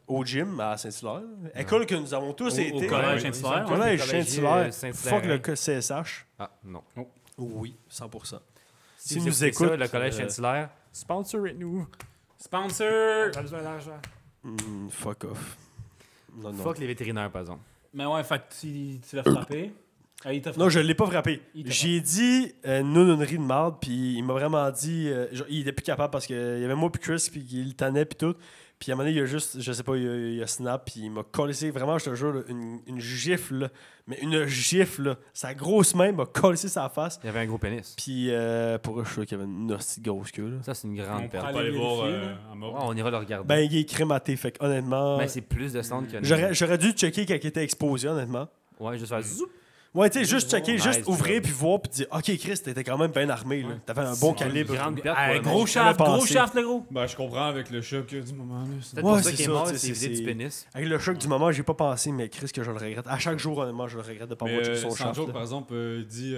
au gym à Saint-Hilaire. École que nous avons tous été. au collège Ouais, Saint-Hilaire. Collège Collège, Saint-Hilaire. Saint-Hilaire. Fuck le CSH. Ah, non. Oui, 100%. Si nous vous écoutez écoutent, ça, le collège Saint-Hilaire, sponsorez-nous. Sponsor! On a besoin d'argent. Fuck off. Non. Fuck les vétérinaires, par exemple. Mais ouais, fait que tu l'as frappé. Ah, il t'a frappé. Non, je l'ai pas frappé. Il t'a J'ai dit nounounerie de marde, puis il m'a vraiment dit. Genre, il était plus capable parce qu'il y avait moi puis Chris, puis il le tannait, puis tout. Puis à un moment donné, il a juste, je sais pas, il a snap, puis il m'a collé, vraiment, je te jure, là, une gifle, là. Mais une gifle, là. Sa grosse main m'a collé sa face. Il y avait un gros pénis. Puis pour eux, je suis sûr qu'il y avait une hostie de grosse queue, là. Ça, c'est une On grande pourra perte. On peut aller voir vérifier, là. en Ouais, mode. on ira le regarder. Ben, il est crématé, fait que honnêtement. Mais c'est plus de sang que... J'aurais dû checker quand il était exposé, honnêtement. Ouais, juste faire zoup. Ouais, tu sais, juste checker, Nice juste ouvrir job. puis voir puis dire, OK, Chris, t'étais quand même bien armé. Là. T'avais un bon calibre. Grande perte. Hey, pour le gros monde. shaft, jamais gros pensé. shaft, le gros. Ben, je comprends avec le choc du moment. Là. C'est peut-être Ouais, pour ça c'est qu'il est ça, mort, tu sais, c'est vidé c'est- du pénis. Avec le choc du moment, j'ai pas pensé, mais Chris, que je le regrette. À chaque jour, honnêtement, je le regrette de pas avoir checké son Sans shaft. joke, là. par exemple, il dit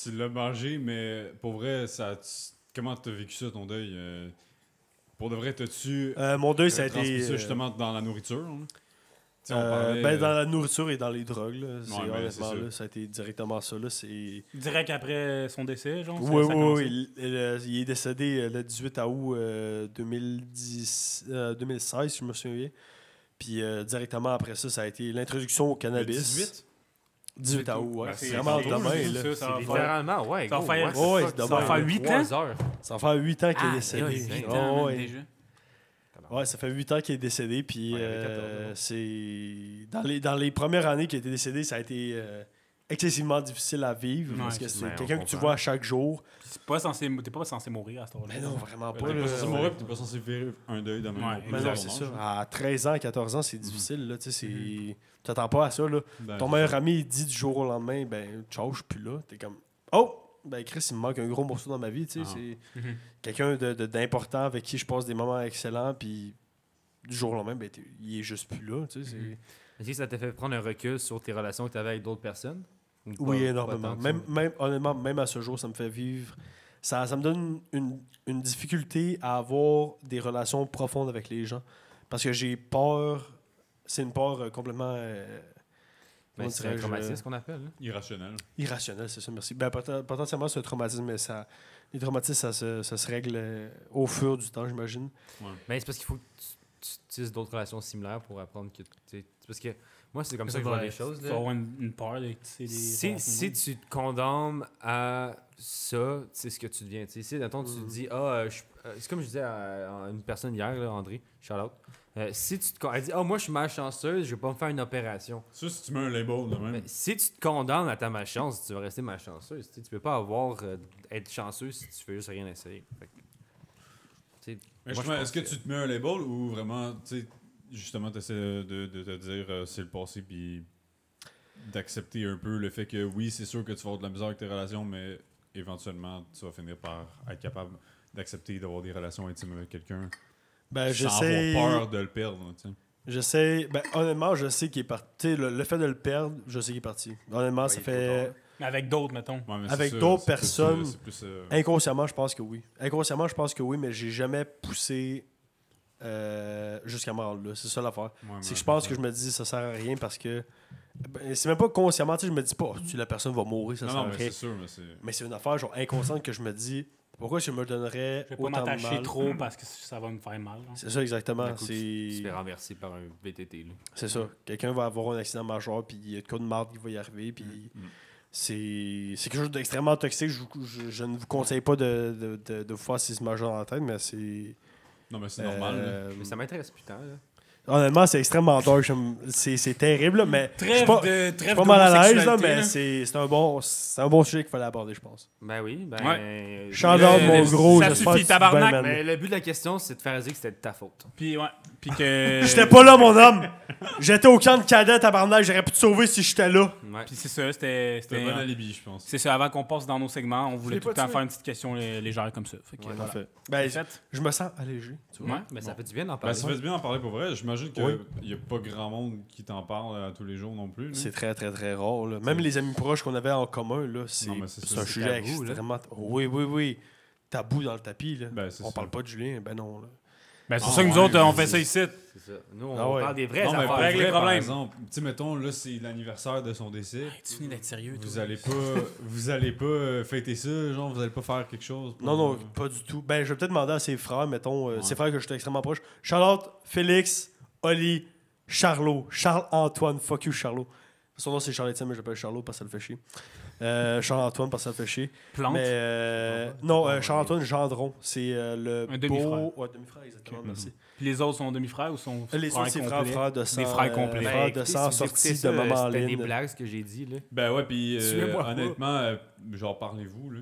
tu l'as mangé, mais pour vrai, comment t'as vécu ça, ton deuil pour de vrai, t'as-tu Mon deuil, ça a transmis été. ça justement dans la nourriture hein? Tu sais, on parlait, Ben, dans la nourriture et dans les drogues, là. C'est, Ouais, ben, honnêtement, c'est ça. là, ça a été directement ça. Là. C'est... Direct après son décès, genre. Oui, ça a oui, commencé. oui. Il est décédé le 18 août 2016, si je me souviens. Puis directement après ça, ça a été l'introduction au le cannabis. 18? 18 août, ouais. Ben, c'est c'est vraiment cool, demain, ça, là. ça va C'est faire- littéralement, ouais. Ça va gros, faire- what the Ouais, fuck, c'est ça va demain. faire 8 3 heures. Ça fait 8 ans qu'il est Ah, décédé. aïe, Huit Oh, ans, ouais. déjà. Ouais, ça fait 8 ans qu'il est décédé. Puis Ouais, il avait 14 ans. c'est. Dans les premières années qu'il a été décédé, ça a été excessivement difficile à vivre. Ouais, parce que c'est- c'est ben, on quelqu'un que tu comprend. vois chaque jour. T'es pas censé mourir à ce moment-là. Mais non, vraiment T'es pas. pas là. censé mourir, pis t'es pas censé vivre un deuil de même. Ouais, non plus Mais à non, ton c'est âge, ça. là. À 13 ans, 14 ans, c'est difficile. Là, tu sais, tu t'attends pas à ça. Là. Ben, Ton meilleur ami, il dit du jour au lendemain, ben, ciao, je suis plus là. T'es comme, oh, ben, Chris, il me manque un gros morceau dans ma vie. Tu sais, Ah. c'est Mhm. quelqu'un d'important avec qui je passe des moments excellents. Puis du jour au lendemain, ben, il est juste plus là. Tu sais, c'est- Est-ce que ça t'a fait prendre un recul sur tes relations que tu avais avec d'autres personnes? Ou Oui, pas- énormément. pas tant que ça? Honnêtement, même à ce jour, ça me fait vivre. Ça me donne une difficulté à avoir des relations profondes avec les gens. Parce que j'ai peur. C'est une peur complètement. Ben, c'est un traumatisme qu'on appelle. Là. Irrationnel. Irrationnel, c'est ça, merci. Ben, potentiellement, c'est un traumatisme, mais les traumatismes, ça se règle au fur du temps, j'imagine. Ben, c'est parce qu'il faut que tu utilises d'autres relations similaires pour apprendre que. C'est parce que moi, c'est comme ça que je vois les choses. Tu là. vas avoir une peur de tisser des Si tu te condamnes à ça, c'est ce que tu deviens. Tu sais, si, mettons, tu te dis, c'est comme je disais à une personne hier, là, André, shout-out. Si tu te elle dit, moi je suis malchanceuse, je vais pas me faire une opération. Ça, si tu mets un label de même. Mais si tu te condamnes à ta malchance, tu vas rester malchanceuse. Tu sais, tu peux pas être chanceux si tu fais juste rien essayer. Fait que, tu sais, Mais moi, justement, je est-ce que pense tu te mets un label ou vraiment, tu sais, justement, tu essaies de te dire c'est le passé puis d'accepter un peu le fait que oui, c'est sûr que tu vas avoir de la misère avec tes relations, mais éventuellement, tu vas finir par être capable d'accepter d'avoir des relations intimes avec quelqu'un Ben, sans j'essaie. avoir peur de le perdre, tu sais. J'essaie. Ben, honnêtement, je sais qu'il est parti. Tu sais, le fait de le perdre, je sais qu'il est parti. Honnêtement, ça il faut fait. Mais avec d'autres, mettons. Ouais, mais Avec c'est ça, d'autres c'est plus, personnes, c'est plus, Inconsciemment, je pense que oui. Inconsciemment, je pense que oui, mais j'ai jamais poussé jusqu'à mort là. C'est ça l'affaire. ouais, C'est que je pense que je me dis ça sert à rien parce que. Ben, c'est même pas consciemment, tu sais, je me dis pas, si la personne va mourir, ça Non, sert non, à mais rien. c'est sûr, mais c'est... Mais c'est une affaire genre inconsciente que je me dis, pourquoi je me donnerais Je vais pas autant de m'attacher mal. trop parce que ça va me faire mal. hein. C'est ça exactement. d'un coup, tu te C'est fais renverser par un VTT. Là. c'est ça. Quelqu'un va avoir un accident majeur, puis il y a de quoi de marde qui va y arriver, puis c'est quelque chose d'extrêmement toxique. Je ne vous conseille pas de vous faire ces majeurs dans la tête, mais c'est. Non, mais c'est normal, là. Mais ça m'intéresse plus tant. Là. Honnêtement, c'est extrêmement dark. C'est terrible, là, mais je suis Trêve pas, de je suis pas mal à l'aise, là, mais c'est un bon sujet qu'il fallait aborder, je pense. Ben oui. Ben, Ouais. Shout-out, mon gros, ça j'espère suffit, que tu vas bien, tabarnak, man. Mais le but de la question, c'est de faire dire que c'était de ta faute. Puis, ouais. Puis que. J'étais pas là, mon homme! J'étais au camp de cadet, tabarnak, j'aurais pu te sauver si j'étais là. Ouais. Puis c'est ça, c'était. C'est un bon alibi, je pense. C'est ça, avant qu'on passe dans nos segments, on voulait l'ai tout le pas temps tué. faire une petite question légère comme ça. Fait que, Ouais, voilà. Parfait. Ben, C'est fait. je me sens allégé, tu vois. Ouais. Mais ça fait du bien d'en Ben, parler. ça fait du bien d'en parler pour vrai. J'imagine qu'il Oui. n'y a pas grand monde qui t'en parle tous les jours non plus. là. C'est très, très, très rare. Là. Même les amis proches qu'on avait en commun, là, c'est Non, mais c'est c'est ça, un c'est sujet tabou, là. extrêmement. Oui, oui, oui. Tabou dans le tapis. Là. Ben, c'est On ça. parle pas de Julien, ben non. Là. Ben, c'est Ah, ça que nous ouais, autres, on mais fait ça ici. C'est ça. Nous, on Ah ouais. parle des vraies Non, mais pour affaires. régler vrai, les par problèmes. exemple, tu sais, mettons, là, c'est l'anniversaire de son décès. Tu finis d'être sérieux, Vous allez pas fêter ça, genre, vous allez pas faire quelque chose. pour- Non, non, pas du tout. Ben, je vais peut-être demander à ses frères, mettons, Ouais. ses frères que je suis extrêmement proche. Charlotte, Félix, Oli, Charlot, Charles-Antoine, fuck you, Charlot. Son nom, c'est Charles-Étienne, mais je l'appelle Charlot parce que ça le fait chier. Charles-Antoine parce que ça le fait chier. Plante. Mais non, Charles-Antoine Gendron, c'est le Un demi-frère. Ouais, demi-frère, exactement, Ok. merci. Puis les autres sont demi-frères ou sont Les autres, c'est frères de sang. Des frères complets. frères de écoutez, sang si vous écoutez sortis ça, de maman en C'était des ligne. blagues, ce que j'ai dit. Là. Ben ouais, puis Suivez-moi pas. honnêtement, genre, parlez-vous, là.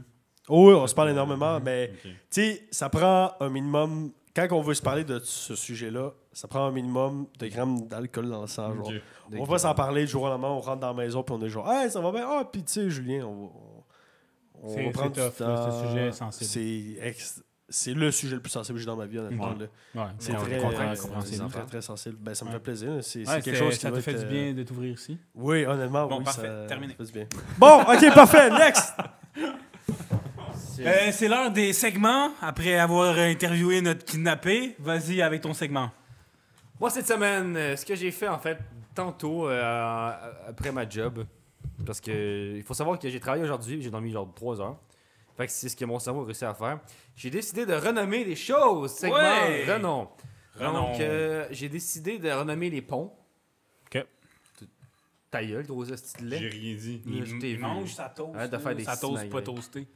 Oh, oui, on se parle énormément, mais Ok. tu sais, ça prend un minimum. quand on veut se parler de ce sujet-là, ça prend un minimum de grammes d'alcool dans le sang. Genre. Ok. On va pas s'en parler du jour au lendemain, on rentre dans la maison puis on est genre, hey, ça va bien. Ah, puis tu sais, Julien, on va prendre du tough, temps. là, ce sujet est sensible. C'est le sujet le plus sensible que j'ai dans ma vie, honnêtement. Ouais. là. Ouais, C'est on très, comprend, très, très sensible. Ben, ça me fait plaisir. C'est Ouais, quelque chose qui ça va te fait être, du bien de t'ouvrir ici. Oui, honnêtement, Bon, oui. parfait, Ça terminé. fait du bien. Bon, OK, parfait. Next! C'est l'heure des segments. Après avoir interviewé notre kidnappé, vas-y avec ton segment. Moi, cette semaine, ce que j'ai fait, en fait, tantôt, après ma job, parce que il faut savoir que j'ai travaillé aujourd'hui, j'ai dormi genre 3 heures. Fait que c'est ce que mon cerveau a réussi à faire. J'ai décidé de renommer les choses. Segment Ouais! renom. Renom. Donc, j'ai décidé de renommer les ponts. OK. Ta gueule, gros hostie de lait. J'ai rien dit. Je t'ai vu. mange sa toast. Arrête de faire des sa toast sinagrées. pas toastée.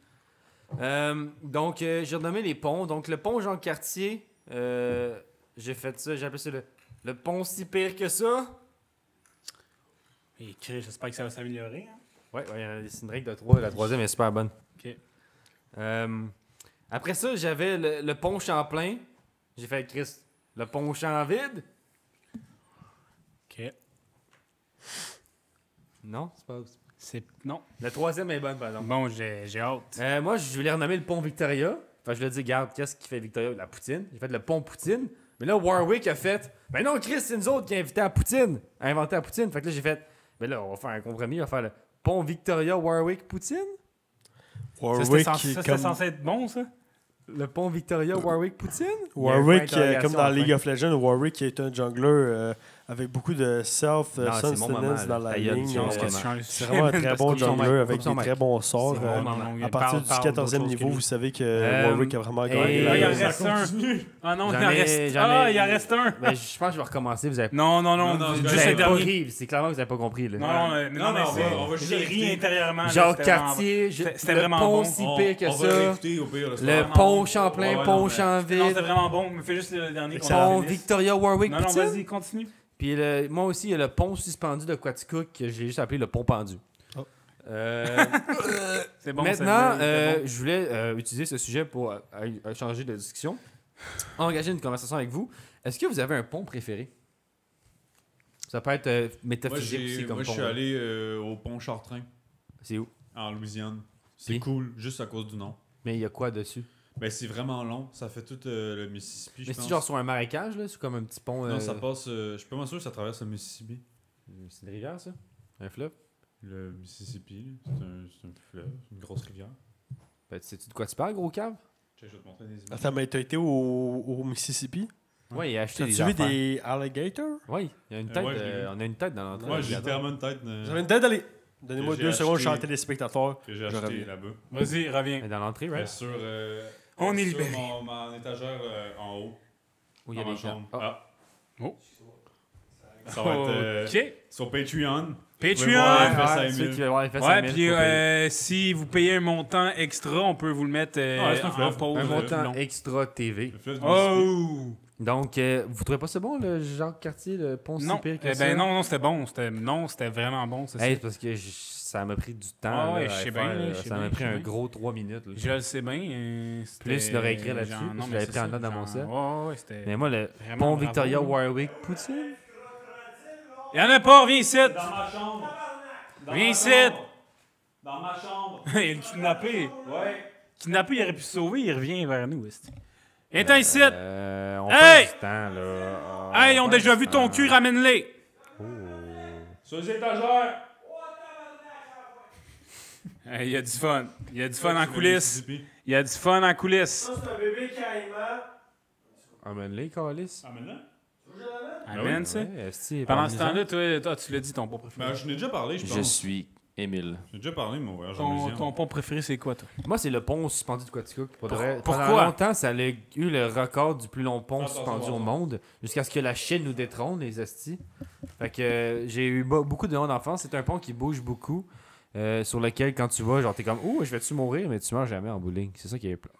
Donc, j'ai renommé les ponts. Donc, le pont Jean-Cartier, j'ai fait ça, j'ai appelé ça le pont si pire que ça. Et Chris, j'espère que ça va s'améliorer. Hein? Ouais, c'est une règle de 3. La troisième est super bonne. OK. Après ça, j'avais le pont Champlain. J'ai fait Chris, le pont Champ-Vide. OK. Non, c'est pas. Non. La troisième est bonne, par exemple. Bon, j'ai hâte. Moi, je voulais renommer le pont Victoria. Enfin, je lui ai dit, regarde, qu'est-ce qui fait Victoria? La Poutine. J'ai fait le pont Poutine. Mais là, Warwick a fait, ben non, Chris, c'est nous autres qui a invité à Poutine, a inventé la Poutine. Fait que là, j'ai fait, ben là, on va faire un compromis, on va faire le pont Victoria Warwick Poutine. Warwick, Ça, c'était censé être bon, ça? Le pont Victoria Warwick Poutine. Warwick, Il y a un point comme dans d'interrogation League à of Legends, Warwick est un jungler avec beaucoup de Non, c'est mon moment, self-sustenance dans là. la Ta gueule, ligne. tu changes C'est vraiment un très bon jungler avec son des mic. très bons sorts. C'est mon moment. À partir du 14e niveau, vous savez que Warwick a vraiment gagné. et- Ah, il en Ça reste un. Ah non, il en J'en ai- reste. j'en ai- Ah, il en reste un. Ben, je pense que je vais recommencer. Vous avez, Non, Non, juste vous le avez pas dernier. ri. C'est clairement que vous avez pas compris. Là. Non, Non, mais on va juste j'ai ri réécouter. intérieurement. là, Genre c'était vraiment Cartier, C'était le vraiment pont bon. si pire que on va ça. réécouter au pire. Le bon. pont Champlain, Ouais, pont non, mais- Non, Champ-Vide, c'était vraiment bon, mais fais juste le dernier. qu'on pont finisse. Victoria Warwick Non, non, Poutine. vas-y, continue. Puis moi aussi, il y a le pont suspendu de Quaticook que j'ai juste appelé le pont pendu. Oh. C'est bon. Maintenant, celle-là, c'était bon. je voulais utiliser ce sujet pour changer de discussion, engager une conversation avec vous. Est-ce que vous avez un pont préféré? Ça peut être Moi, métaphysique aussi comme je pont. suis allé au pont Chartrain, C'est où? en Louisiane. C'est Puis? cool, juste à cause du nom. Mais il y a quoi dessus? Ben, c'est vraiment long. Ça fait tout le Mississippi, je Mais pense. c'est genre sur un marécage, là? C'est comme un petit pont... Non, ça passe... je suis pas mal sûr que ça traverse le Mississippi. C'est une rivière, ça? Un fleuve? Le Mississippi, c'est un fleuve, une grosse rivière. Ben, sais-tu de quoi tu parles, gros cave? Je vais te montrer des images. Attends, mais t'as été au Mississippi? Oui, il a acheté des T'as-tu vu affaires. des alligators? Oui, il y a une tête, ouais, je l'ai vu. on a une tête dans l'entrée. Moi, j'ai littéralement une tête J'avais une tête d'aller. Donnez-moi Que j'ai 2 secondes, je suis en acheté. téléspectateur. que j'ai Je acheté reviens. là-bas. Vas-y, reviens. Mais dans l'entrée, Mais right? sur, On est sur libéré. mon étagère en haut, Où il y a dans ma des gens. chambre. Ah. Ah. Oh. Ça va être OK. sur Patreon. Patreon. Ouais, fait ça, Ouais, Emile. ceux qui veulent voir les fesses à Ouais, Emile, puis faut payer. si vous payez un montant extra, on peut vous le mettre Ouais, c'est un en fleuve. pause. Un montant long. extra TV. Le fleuve du Mississippi. Oh! Donc, vous trouvez pas ça bon, le Jacques Cartier, le pont si Non, pire que eh ça? ben non, c'était bon. C'était vraiment bon. Ça, Hey, c'est parce que ça m'a pris du temps. Ah ouais, là, à je sais faire, bien, là. je sais Ça m'a bien, pris je sais un bien. gros 3 minutes. là. Je le sais bien. Plus, il l'aurait écrit là-dessus, genre, puis non, je mais l'avais c'est pris en ça, note dans mon genre, set. Ouais, c'était. Mais moi, le Vraiment pont bravo. Victoria Warwick Poutine. Il y en a pas, viens ici! Dans ma chambre. Viens ici! Dans ma chambre. Il est kidnappé. Ouais. Kidnappé, il aurait pu se sauver, il revient vers nous. Viens ici! On Hey! passe du temps, là. Hey, ils ont déjà vu ton cul, ramène-les! Sur les étagères. Hey, il y a du fun. Il y a du fun en Le coulisses. Mississippi. Il y a du fun en coulisses. c'est un bébé caïman. Amène-les, Calis. Ah, maintenant? Amène, ça. Ouais, esti, Pendant ce parle-nous-en. temps-là, toi, tu l'as dit, ton pont préféré. Ben, je n'ai déjà parlé, je pense. Je suis Émile. J'ai déjà parlé de mon voyage en Ton Louisiane. pont préféré, c'est quoi, toi? Moi, c'est le pont suspendu de Quaticook. Pendant pourquoi? longtemps, ça a eu le record du plus long pont Attends, suspendu attends. au monde, jusqu'à ce que la Chine nous détrône, les estis. Fait que j'ai eu beaucoup de noms d'enfance. C'est un pont qui bouge beaucoup, sur lequel, quand tu vas, genre, t'es comme, ouh, je vais-tu mourir, mais tu meurs jamais en bowling. C'est ça qui est plate.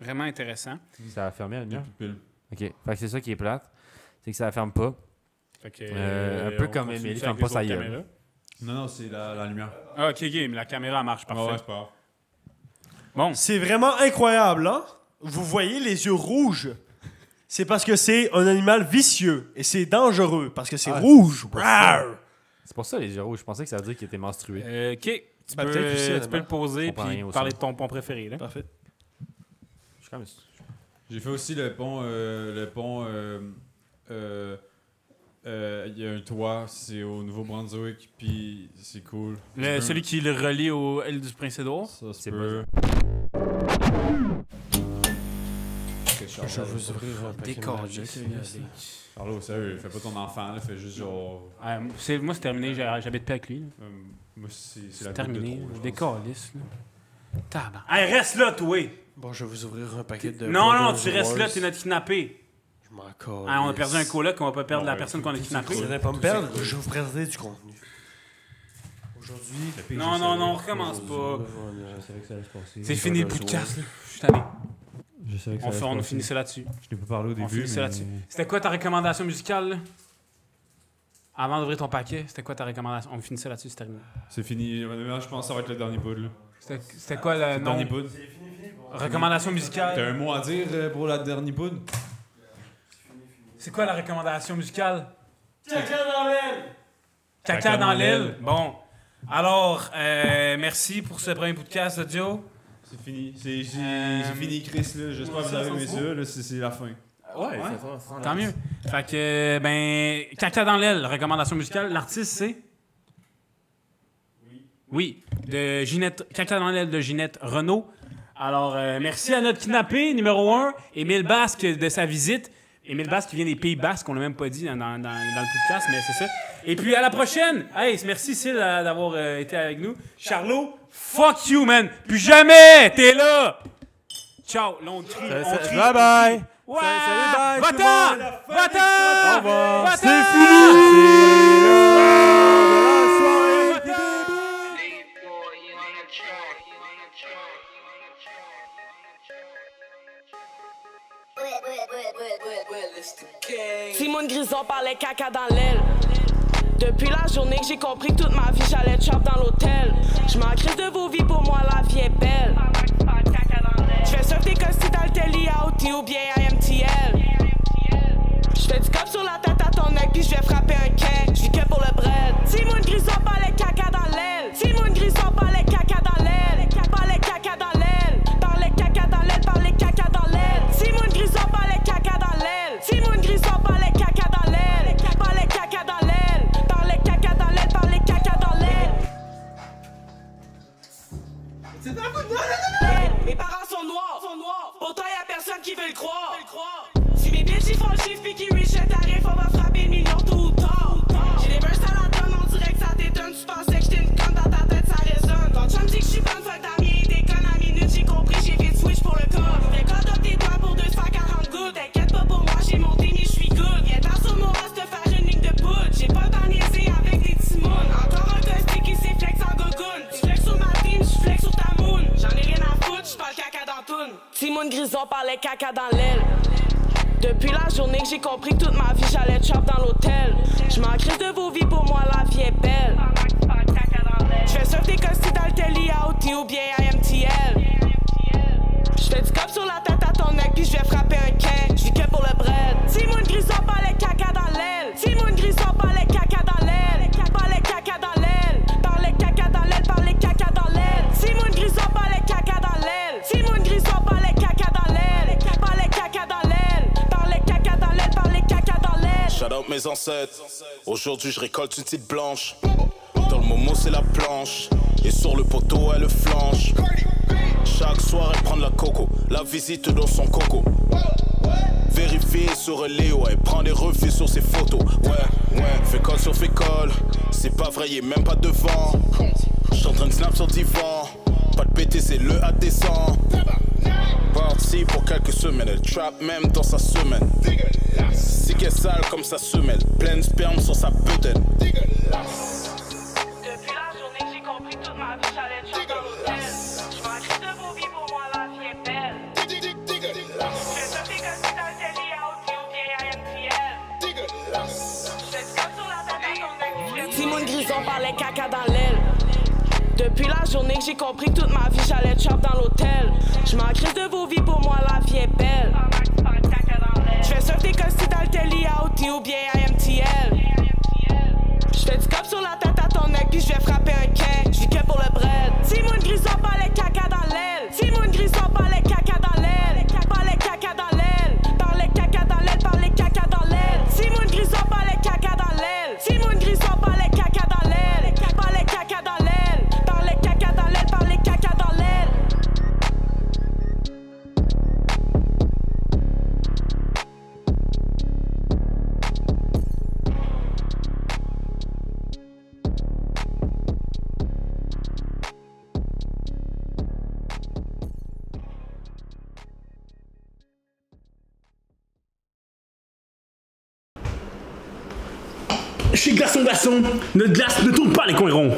Vraiment intéressant. Ça a fermé à une heure. Pile. Ok. Fait que c'est ça qui est plate. C'est que ça ferme pas. Fait que, Un peu on comme continue Émilie, ça ferme avec pas les sa autres gueule. caméras. Non, c'est la lumière. Ah, ok, mais la caméra marche, Ah parfait. ouais, c'est pas grave. Bon, C'est vraiment incroyable, hein? Vous voyez les yeux rouges C'est parce que c'est un animal vicieux et c'est dangereux parce que c'est rouge. C'est pour ça les yeux rouges. Je pensais que ça veut dire qu'il était menstrué. OK. Tu Ben, peux, peut-être aussi, tu peux le poser comprends rien et au parler son. de ton pont préféré. Là. Parfait. Je suis quand même... J'ai fait aussi le pont. Il y a un toit, c'est au Nouveau-Brunswick, puis c'est cool. Celui qui le relie aux îles du Prince-Édouard. Ça se C'est peut. Je veux ouvrir un paquet de Magic. Charlot, sérieux, fais pas ton enfant, là, fais juste genre. Moi, c'est terminé. J'habite pas avec lui. Là. Moi, c'est la C'est goutte terminé. de trop, Je je décalisse. Tabarnak. Hey, reste là, toi! Bon, je vais vous ouvrir un paquet de. Non, Brothers tu restes là, Wars. t'es notre kidnappé. Je m'en colle. Ah, on a perdu un coloc, on va pas perdre Bon, la personne qu'on a kidnappée. Vous n'allez pas me perdre, je vais vous présenter du contenu. Aujourd'hui. Non, on recommence pas. Je savais que ça allait se passer. C'est fini le podcast, là. Je suis tanné. Je savais que ça allait se On a passer. fini ça là-dessus. Je n'ai pas parlé au On début, finit ça mais... là-dessus. C'était quoi ta recommandation musicale, là? Avant d'ouvrir ton paquet, c'était quoi ta recommandation? On finit ça là-dessus, c'est terminé. C'est fini. Honnêtement, je pense que ça va être le dernier bout, là. C'était quoi le nom? Dernier bout. Recommandation T'as musicale? un mot à dire pour la dernière bout? C'est quoi la recommandation musicale? Caca dans l'aile! Caca dans l'aile. Bon. Alors, merci pour ce premier podcast audio. C'est fini. C'est fini, Chris, là. J'espère que vous avez aimé ça, là. C'est la fin. Ouais, Tant mieux. Fait que, Caca dans l'aile, recommandation musicale. L'artiste, c'est? Oui. De Ginette, Caca dans l'aile de Ginette Renaud. Alors, merci à notre kidnappé, numéro 1, Émile Basque, de sa visite. Émile Basque qui vient des Pays Basques, on l'a même pas dit dans le podcast, mais c'est ça. Et puis, à la prochaine! Hey, merci, Syl, d'avoir été avec nous. Charlot, fuck you, man! Plus jamais! T'es là! Ciao! Là, on crie. Bye bye! Ouais! Salut, bye, Va-t'en! Va-t'en! Au revoir! Va-t'en! C'est fini! Simone Grison parlait caca dans l'aile. Depuis la journée que j'ai compris que toute ma vie j'allais chop dans l'hôtel. Je m'en crisse de vos vies, pour moi la vie est belle. Je fais surfer costi dans le télé à OT ou bien à MTL. Je fais du cop sur la tête à ton œil puis je vais frapper un quai. Je vis que pour le bread. Simone Grison parlait caca dans l'aile. Simone Grison parlait caca dans l'aile. Parlait caca dans l'aile. Parlait caca dans l'aile. Parlait caca dans l'aile. Simone Grison parlait caca dans l'aile. Simone Grison parlait caca dans l'aile. Parlait caca dans l'aile. Parlait caca dans l'aile. Parlait caca dans l'aile. Mes parents sont noirs. Pourtant y'a personne qui veut le croire. Si mes bitches ils font le chiffre pis qu'ils reach le tarif, on va frapper le million tôt ou tard. J'ai les bursts à la tonne, on dirait que ça t'étonne. Tu pensais que j'étais une conne dans ta tête, ça résonne. Ton chum dit que j'suis bonne, fuck dans mien, des connes à minute, j'ai compris, j'ai vite switch pour le corps. Fais quand tes doigts pour 2 faire 40 gouttes. T'inquiète pas pour moi, j'ai monté mais j'suis good. Viens-t'en sur mon race te faire une ligne de poudre. J'ai pas le temps niaiser avec des timounes. Encore un caustique qui s'est flex en gogoune. Tu flex sur ma team, j'flex sur ta moon. J'en ai rien à foutre, j'parle caca dans toune. Simone Grison parlait caca dans l'aile. Depuis la journée que j'ai compris que toute ma vie j'allais chop dans l'hôtel. Je m'en crisse de vos vies, pour moi la vie est belle. Je fais surfer costi dans le télé à OT ou bien à MTL. Je fais du cop sur la tête à ton œil puis je vais frapper un quai. Je vis que pour le bread. Simone Grison parlait caca dans l'aile. Simone Grison parlait caca dans l'aile. Parlait caca dans l'aile. Parlait caca dans l'aile. Parlait caca dans l'aile. Simone Grison parlait caca dans l'aile. Simone Grison parlait caca dans l'aile. Parlait caca dans l'aile. Parlait caca dans l'aile. Parlait caca dans l'aile. Shout out mes ancêtres. Aujourd'hui je récolte une petite blanche. Dans le momo c'est la planche. Et sur le poteau elle flanche. Chaque soir elle prend de la coco. La visite dans son coco. Vérifier sur Léo, elle prend des refus sur ses photos. Ouais, fais call sur fécole. C'est pas vrai, y'a même pas de vent. J'suis en train de snap sur divan. Pas de pété, c'est le à descend. Parti pour quelques semaines, elle trap même dans sa semaine. Si qu'elle sale comme sa semelle, pleine sperme sur sa bedaine. Depuis la journée que j'ai compris que toute ma vie j'allais chop dans l'hôtel. Je m'en crisse de vos vies, pour moi la vie est belle. Je fais surfer costi dans le télé à OT ou bien à MTL. Je fais du cop sur la tête à ton œil. Simone Grison parlait caca dans l'aile. Depuis la journée que j'ai compris que toute ma vie j'allais chop dans l'hôtel. Je m'en crisse de vos vies, pour moi la vie est belle. Je fais bien à MTL. J'fais du cop sur la tête à ton neck puis j'vais frapper un quai. J'vis que pour le bread. Simon Grisson par les caca dans l'aile. Simon Grisson par les caca dans l'aile. Par les caca dans l'aile. Par les caca dans l'aile. Par les caca dans l'aile. Simon Grisson par les caca dans l'aile. Simon Grisson par les caca dans l'aile. Par les caca dans l'aile. Par les caca dans l'aile. Par les caca dans l'aile. Chez Glaçon, notre glace ne tourne pas les coins ronds.